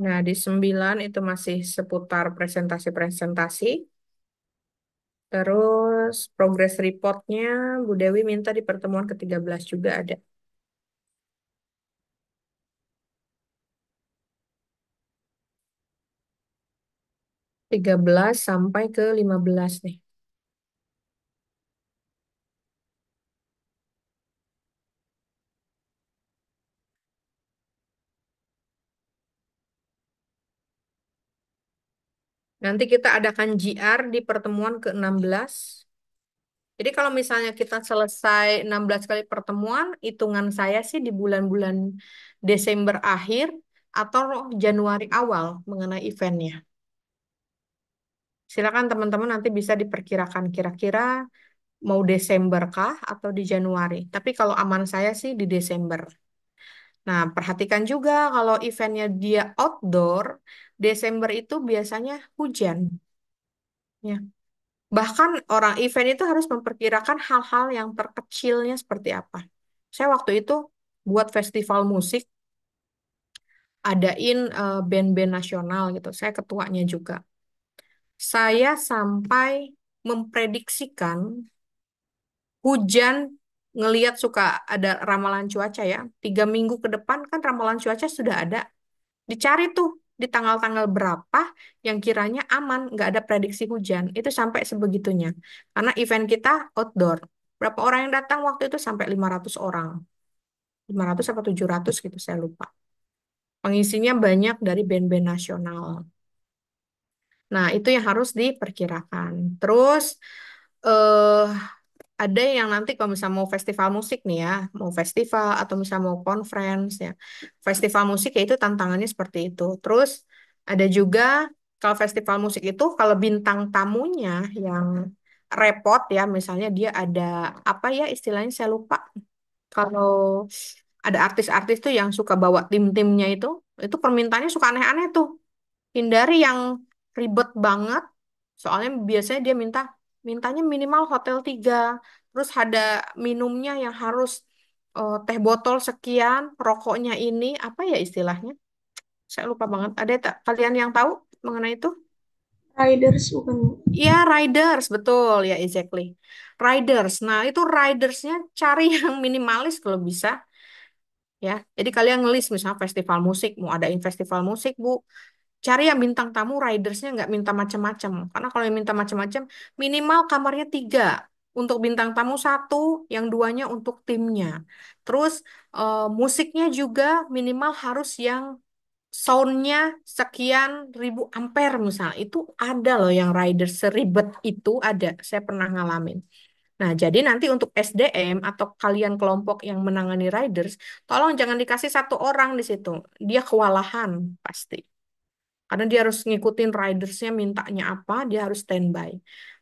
Nah, di 9 itu masih seputar presentasi-presentasi. Terus progress reportnya Bu Dewi minta di pertemuan ke-13 juga ada. 13 sampai ke 15 nih. Nanti kita adakan GR di pertemuan ke-16. Jadi kalau misalnya kita selesai 16 kali pertemuan, hitungan saya sih di bulan-bulan Desember akhir atau Januari awal mengenai eventnya. Silakan teman-teman nanti bisa diperkirakan kira-kira mau Desember kah atau di Januari. Tapi kalau aman saya sih di Desember. Nah, perhatikan juga kalau eventnya dia outdoor, Desember itu biasanya hujan. Ya. Bahkan orang event itu harus memperkirakan hal-hal yang terkecilnya seperti apa. Saya waktu itu buat festival musik, adain band-band nasional gitu. Saya ketuanya juga. Saya sampai memprediksikan hujan, ngelihat suka ada ramalan cuaca ya. 3 minggu ke depan kan ramalan cuaca sudah ada. Dicari tuh di tanggal-tanggal berapa yang kiranya aman, nggak ada prediksi hujan. Itu sampai sebegitunya. Karena event kita outdoor. Berapa orang yang datang waktu itu sampai 500 orang. 500 atau 700 gitu, saya lupa. Pengisinya banyak dari band-band nasional. Nah, itu yang harus diperkirakan. Terus, eh ada yang nanti kalau misalnya mau festival musik nih ya, mau festival atau misalnya mau conference ya. Festival musik ya itu tantangannya seperti itu. Terus ada juga kalau festival musik itu kalau bintang tamunya yang repot ya, misalnya dia ada apa ya istilahnya saya lupa. Kalau ada artis-artis tuh yang suka bawa tim-timnya itu permintaannya suka aneh-aneh tuh. Hindari yang ribet banget. Soalnya biasanya dia mintanya minimal hotel 3. Terus ada minumnya yang harus teh botol sekian, rokoknya ini apa ya istilahnya? Saya lupa banget. Ada tak kalian yang tahu mengenai itu? Riders bukan? Iya, riders, betul ya, exactly. Riders. Nah, itu ridersnya cari yang minimalis kalau bisa ya. Jadi kalian ngelis misalnya festival musik, mau adain festival musik, Bu. Cari yang bintang tamu ridersnya nggak minta macam-macam. Karena kalau yang minta macam-macam, minimal kamarnya 3. Untuk bintang tamu satu, yang duanya untuk timnya. Terus musiknya juga minimal harus yang soundnya sekian ribu ampere misalnya. Itu ada loh yang riders seribet itu ada. Saya pernah ngalamin. Nah, jadi nanti untuk SDM atau kalian kelompok yang menangani riders, tolong jangan dikasih satu orang di situ. Dia kewalahan pasti. Karena dia harus ngikutin ridersnya mintanya apa, dia harus standby.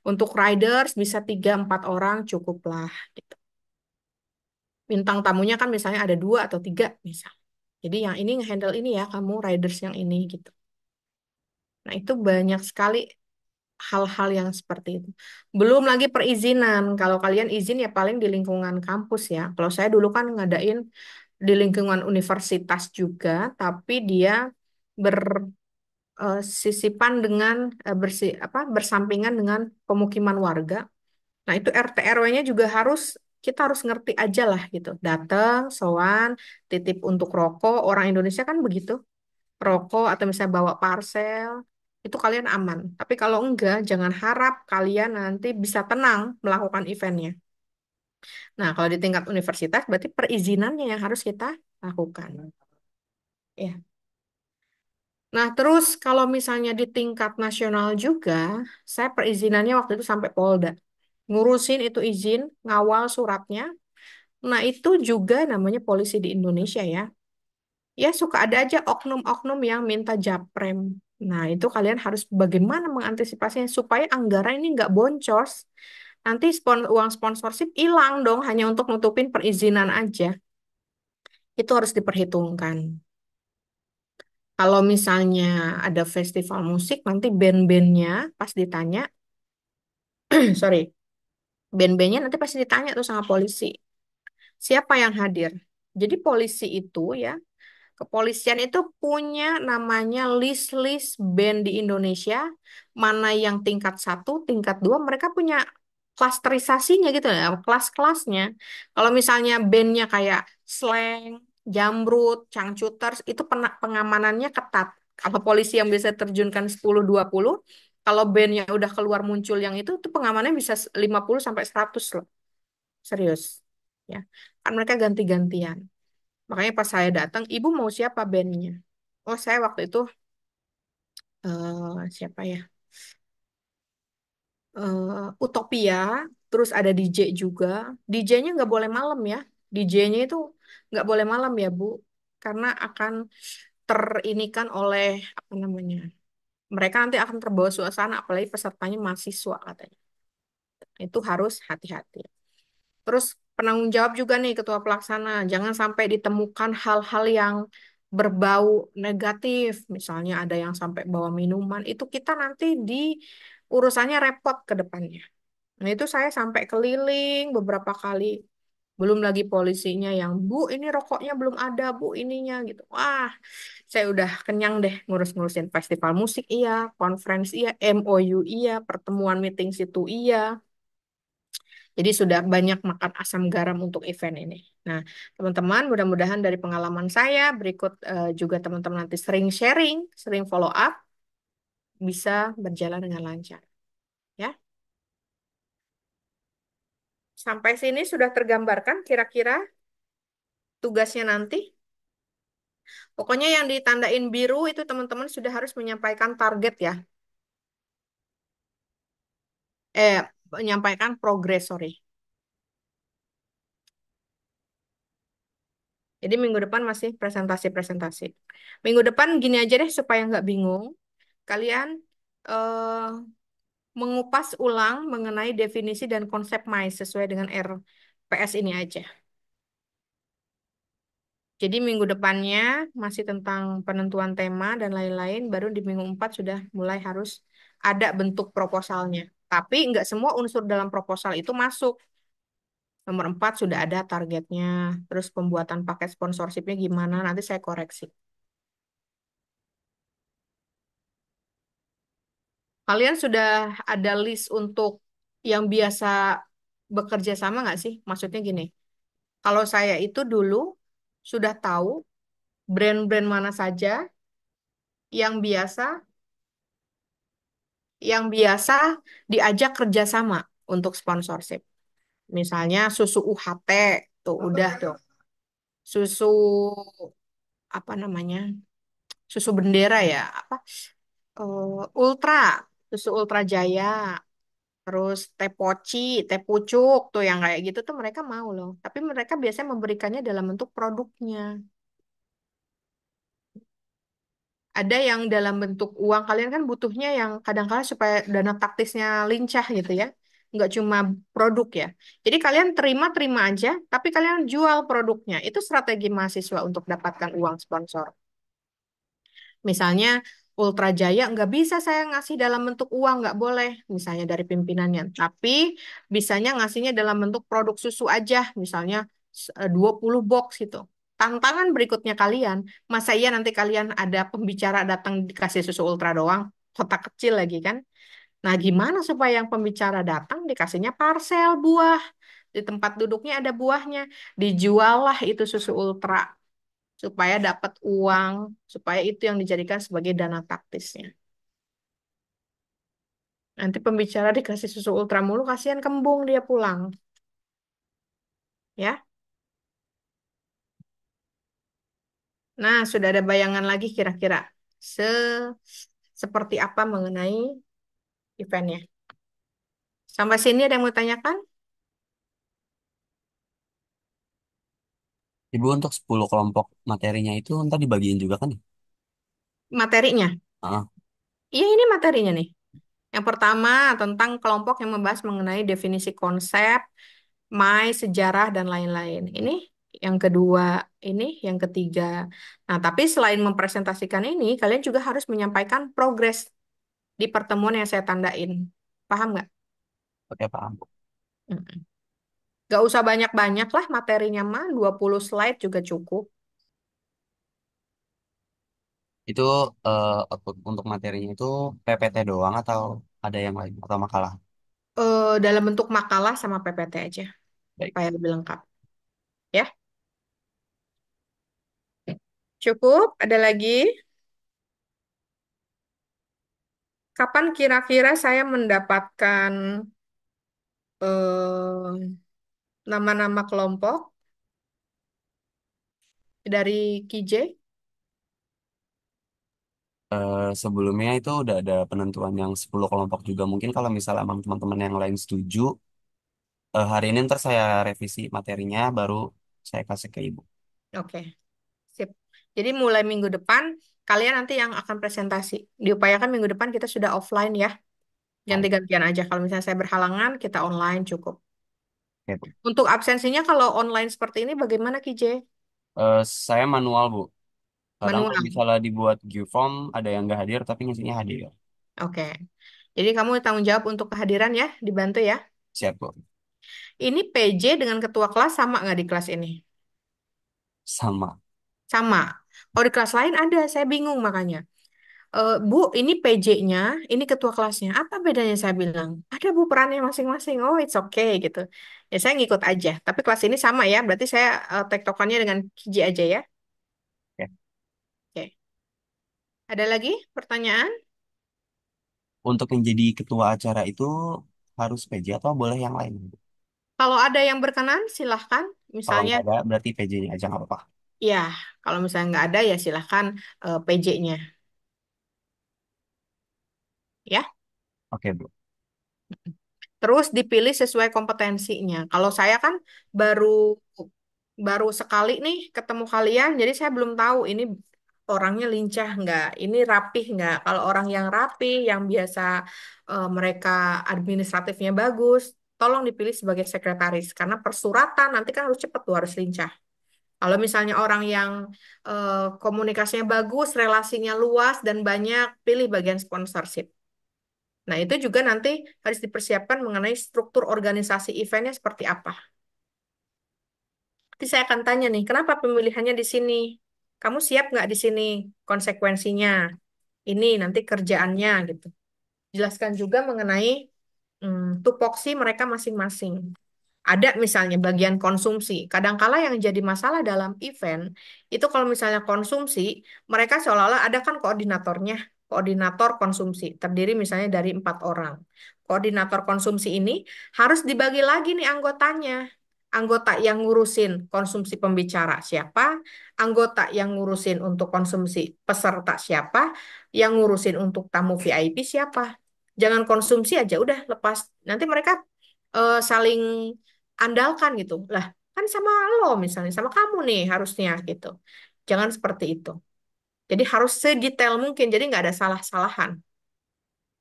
Untuk riders bisa 3-4 orang cukuplah. Gitu. Bintang tamunya kan misalnya ada 2 atau 3 misal. Jadi yang ini ngehandle ini ya, kamu riders yang ini gitu. Nah itu banyak sekali hal-hal yang seperti itu. Belum lagi perizinan. Kalau kalian izin ya paling di lingkungan kampus ya. Kalau saya dulu kan ngadain di lingkungan universitas juga, tapi dia ber sisipan dengan bersampingan dengan pemukiman warga. Nah, itu RT RW-nya juga kita harus ngerti aja lah gitu. Datang, sowan, titip untuk rokok. Orang Indonesia kan begitu. Rokok atau misalnya bawa parcel, itu kalian aman. Tapi kalau enggak, jangan harap kalian nanti bisa tenang melakukan eventnya. Nah, kalau di tingkat universitas berarti perizinannya yang harus kita lakukan. Ya. Nah, terus kalau misalnya di tingkat nasional juga, saya perizinannya waktu itu sampai Polda. Ngurusin itu izin, ngawal suratnya. Nah, itu juga namanya polisi di Indonesia ya. Ya, suka ada aja oknum-oknum yang minta japrem. Nah, itu kalian harus bagaimana mengantisipasinya supaya anggaran ini nggak boncos. Nanti uang sponsorship hilang dong hanya untuk nutupin perizinan aja. Itu harus diperhitungkan. Kalau misalnya ada festival musik, nanti band-bandnya pas ditanya, sorry, band-bandnya nanti pasti ditanya tuh sama polisi. Siapa yang hadir? Jadi polisi itu ya, kepolisian itu punya namanya list-list band di Indonesia, mana yang tingkat satu, tingkat dua, mereka punya klasterisasinya gitu ya, kelas-kelasnya. Kalau misalnya bandnya kayak Slank, Jamrut, Changcuters, itu pengamanannya ketat. Kalau polisi yang bisa terjunkan 10-20, kalau bandnya udah keluar muncul yang itu pengamanannya bisa 50 sampai 100 loh. Serius. Ya. Kan mereka ganti-gantian. Makanya pas saya datang, ibu mau siapa bandnya? Oh, saya waktu itu siapa ya? Utopia, terus ada DJ juga. DJ-nya nggak boleh malam ya. DJ-nya itu nggak boleh malam ya, Bu, karena akan terinikan oleh apa namanya? Mereka nanti akan terbawa suasana, apalagi pesertanya mahasiswa katanya. Itu harus hati-hati. Terus penanggung jawab juga nih ketua pelaksana, jangan sampai ditemukan hal-hal yang berbau negatif, misalnya ada yang sampai bawa minuman, itu kita nanti di urusannya repot ke depannya. Nah itu saya sampai keliling beberapa kali, belum lagi polisinya yang, Bu, ini rokoknya belum ada, Bu, ininya gitu. Wah, saya udah kenyang deh ngurus-ngurusin festival musik iya, conference iya, MOU iya, pertemuan meeting situ iya. Jadi sudah banyak makan asam garam untuk event ini. Nah, teman-teman, mudah-mudahan dari pengalaman saya berikut juga teman-teman nanti sering sharing, sering follow up, bisa berjalan dengan lancar. Ya, sampai sini sudah tergambarkan kira-kira tugasnya nanti. Pokoknya yang ditandain biru itu teman-teman sudah harus menyampaikan target ya. Eh, menyampaikan progres, sorry. Jadi minggu depan masih presentasi-presentasi. Minggu depan gini aja deh supaya nggak bingung. Kalian eh, mengupas ulang mengenai definisi dan konsep MAIS sesuai dengan RPS ini aja. Jadi minggu depannya masih tentang penentuan tema dan lain-lain, baru di minggu 4 sudah mulai harus ada bentuk proposalnya. Tapi nggak semua unsur dalam proposal itu masuk. Nomor 4 sudah ada targetnya, terus pembuatan paket sponsorshipnya gimana, nanti saya koreksi. Kalian sudah ada list untuk yang biasa bekerja sama nggak sih? Maksudnya gini, kalau saya itu dulu sudah tahu brand-brand mana saja yang biasa yang biasa diajak kerjasama untuk sponsorship. Misalnya susu UHT tuh udah tuh. Susu apa namanya? Susu bendera ya, apa? Ultra, susu Ultra Jaya, terus teh poci, teh pucuk tuh yang kayak gitu tuh mereka mau loh. Tapi mereka biasanya memberikannya dalam bentuk produknya. Ada yang dalam bentuk uang, kalian kan butuhnya yang kadang-kala supaya dana taktisnya lincah gitu ya. Nggak cuma produk ya. Jadi kalian terima-terima aja, tapi kalian jual produknya. Itu strategi mahasiswa untuk dapatkan uang sponsor. Misalnya Ultra Jaya nggak bisa saya ngasih dalam bentuk uang, nggak boleh. Misalnya dari pimpinannya. Tapi bisanya ngasihnya dalam bentuk produk susu aja. Misalnya 20 box gitu. Tantangan berikutnya kalian, masa iya nanti kalian ada pembicara datang dikasih susu ultra doang, kotak kecil lagi kan? Nah, gimana supaya yang pembicara datang dikasihnya parcel buah, di tempat duduknya ada buahnya, dijuallah itu susu ultra supaya dapat uang, supaya itu yang dijadikan sebagai dana taktisnya. Nanti pembicara dikasih susu ultra mulu, kasihan kembung dia pulang, ya. Nah, sudah ada bayangan lagi kira-kira se seperti apa mengenai eventnya. Sampai sini ada yang mau tanyakan? Ibu untuk 10 kelompok materinya itu ntar dibagiin juga kan ya? Materinya. Ah, Iya, ini materinya nih. Yang pertama tentang kelompok yang membahas mengenai definisi konsep, sejarah, dan lain-lain. Ini yang kedua, ini yang ketiga. Nah, tapi selain mempresentasikan ini, kalian juga harus menyampaikan progres di pertemuan yang saya tandain. Paham nggak? oke paham. Mm-mm. Nggak usah banyak-banyak lah materinya mah, 20 slide juga cukup. Itu output untuk materinya itu PPT doang atau ada yang lain atau makalah? Dalam bentuk makalah sama PPT aja, Baik. supaya lebih lengkap. Ya, cukup. Ada lagi? Kapan kira-kira saya mendapatkan eh, nama-nama kelompok dari KJ? Sebelumnya itu udah ada penentuan yang 10 kelompok juga. Mungkin kalau misalnya emang teman-teman yang lain setuju, hari ini ntar saya revisi materinya baru saya kasih ke ibu. Oke, sip. Jadi mulai minggu depan, kalian nanti yang akan presentasi. Diupayakan minggu depan kita sudah offline ya. Baik. Ganti-gantian aja. Kalau misalnya saya berhalangan, kita online cukup. Oke, Bu. Untuk absensinya kalau online seperti ini bagaimana KJ? Saya manual, Bu. Kadang kalau Manual. misalnya dibuat Q-form, ada yang nggak hadir tapi ngisinya hadir. Oke. Jadi kamu tanggung jawab untuk kehadiran ya, dibantu ya. Siap, Bu. Ini PJ dengan ketua kelas sama nggak di kelas ini? Sama. Sama. Kalau di kelas lain ada, saya bingung makanya. Bu, ini PJ-nya, ini ketua kelasnya. Apa bedanya saya bilang? Ada Bu perannya masing-masing. Oh, it's okay gitu. Ya saya ngikut aja. Tapi kelas ini sama ya. Berarti saya tektokannya dengan KJ aja ya. Oke. Oke. Ada lagi pertanyaan? Untuk menjadi ketua acara itu harus PJ atau boleh yang lain? Kalau ada yang berkenan, silahkan. Kalau Misalnya, nggak ada, berarti PJ-nya aja nggak apa-apa. ya, kalau misalnya nggak ada ya silahkan PJ-nya. Ya. Oke, Bu. Terus dipilih sesuai kompetensinya. Kalau saya kan baru baru sekali nih ketemu kalian, jadi saya belum tahu ini orangnya lincah nggak, ini rapih nggak. Kalau orang yang rapih, yang biasa mereka administratifnya bagus, tolong dipilih sebagai sekretaris. Karena persuratan nanti kan harus cepat tuh, harus lincah. Kalau misalnya orang yang komunikasinya bagus, relasinya luas dan banyak, pilih bagian sponsorship. Nah, itu juga nanti harus dipersiapkan mengenai struktur organisasi eventnya seperti apa. Nanti saya akan tanya nih, kenapa pemilihannya di sini? Kamu siap nggak di sini konsekuensinya? Ini nanti kerjaannya gitu. Jelaskan juga mengenai tupoksi mereka masing-masing. Ada misalnya bagian konsumsi. Kadangkala yang jadi masalah dalam event itu kalau misalnya konsumsi, mereka seolah-olah ada kan koordinatornya, koordinator konsumsi terdiri misalnya dari 4 orang. Koordinator konsumsi ini harus dibagi lagi nih anggotanya. Anggota yang ngurusin konsumsi pembicara siapa, anggota yang ngurusin untuk konsumsi peserta siapa, yang ngurusin untuk tamu VIP siapa. Jangan konsumsi aja udah lepas. Nanti mereka saling andalkan gitu. Lah, kan sama lo misalnya, sama kamu nih harusnya gitu. Jangan seperti itu. Jadi harus sedetail mungkin, jadi nggak ada salah-salahan.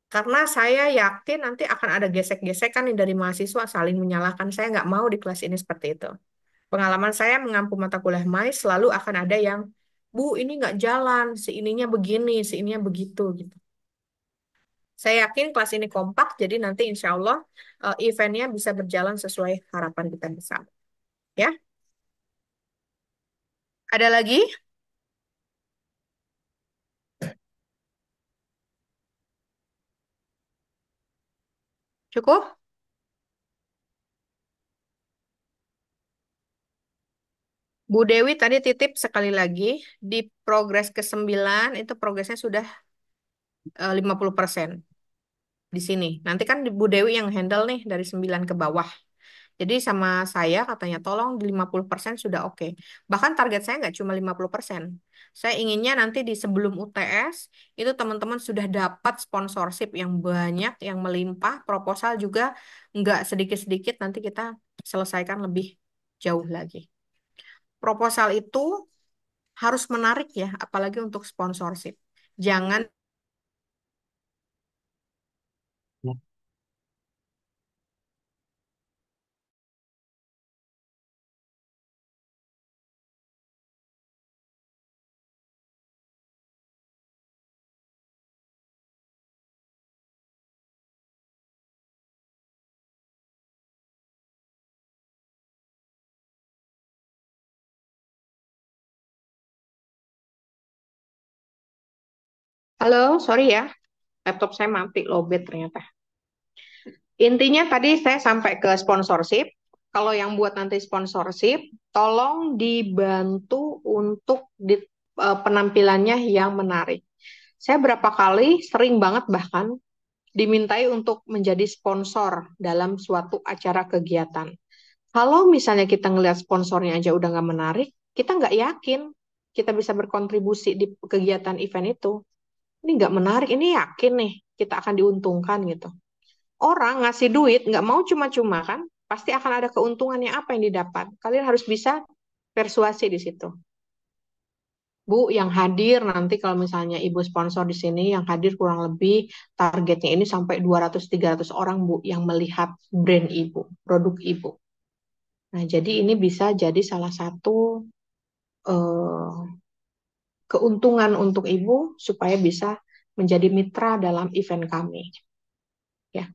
Karena saya yakin nanti akan ada gesek-gesekan nih dari mahasiswa saling menyalahkan. Saya nggak mau di kelas ini seperti itu. Pengalaman saya mengampu mata kuliah MAIS selalu akan ada yang, Bu, ini nggak jalan, si ininya begini, si ininya begitu gitu. Saya yakin kelas ini kompak, jadi nanti insya Allah eventnya bisa berjalan sesuai harapan kita bersama. Ya, ada lagi? Cukup? Bu Dewi tadi titip sekali lagi di progres ke-9 itu progresnya sudah 50% di sini. Nanti kan Bu Dewi yang handle nih dari 9 ke bawah. Jadi sama saya katanya tolong di 50% sudah oke. Bahkan target saya nggak cuma 50%. Saya inginnya nanti di sebelum UTS itu teman-teman sudah dapat sponsorship yang banyak, yang melimpah, proposal juga nggak sedikit-sedikit, nanti kita selesaikan lebih jauh lagi. Proposal itu harus menarik ya, apalagi untuk sponsorship. Jangan Halo, sorry ya, laptop saya mati lowbat ternyata. Intinya tadi saya sampai ke sponsorship. Kalau yang buat nanti sponsorship, tolong dibantu untuk penampilannya yang menarik. Saya berapa kali, sering banget bahkan, dimintai untuk menjadi sponsor dalam suatu acara kegiatan. Kalau misalnya kita ngelihat sponsornya aja udah nggak menarik, kita nggak yakin kita bisa berkontribusi di kegiatan event itu. Ini nggak menarik, ini yakin nih kita akan diuntungkan gitu. Orang ngasih duit nggak mau cuma-cuma kan, pasti akan ada keuntungannya apa yang didapat. Kalian harus bisa persuasi di situ. Bu, yang hadir nanti kalau misalnya ibu sponsor di sini, yang hadir kurang lebih targetnya ini sampai 200-300 orang Bu, yang melihat brand ibu, produk ibu. Nah, jadi ini bisa jadi salah satu eh, keuntungan untuk ibu supaya bisa menjadi mitra dalam event kami. Ya.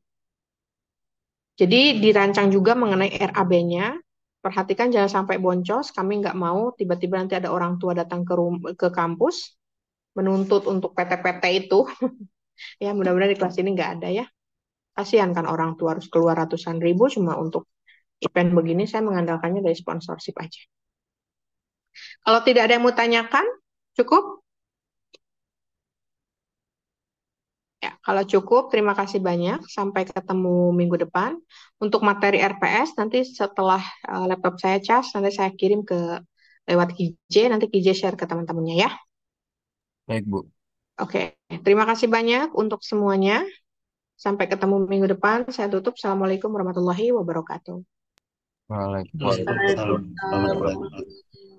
Jadi dirancang juga mengenai RAB-nya. Perhatikan jangan sampai boncos. Kami nggak mau tiba-tiba nanti ada orang tua datang ke kampus menuntut untuk PT-PT itu. Ya mudah-mudahan di kelas ini nggak ada ya. Kasihan kan orang tua harus keluar ratusan ribu cuma untuk event begini. Saya mengandalkannya dari sponsorship aja. Kalau tidak ada yang mau tanyakan, cukup? Ya, kalau cukup, terima kasih banyak. Sampai ketemu minggu depan. Untuk materi RPS, nanti setelah laptop saya cas, nanti saya kirim ke lewat KJ, nanti KJ share ke teman-temannya ya. Baik, Bu. Oke, terima kasih banyak untuk semuanya. Sampai ketemu minggu depan. Saya tutup. Assalamualaikum warahmatullahi wabarakatuh. Waalaikumsalam. Waalaikumsalam Selamat warahmatullahi wabarakatuh.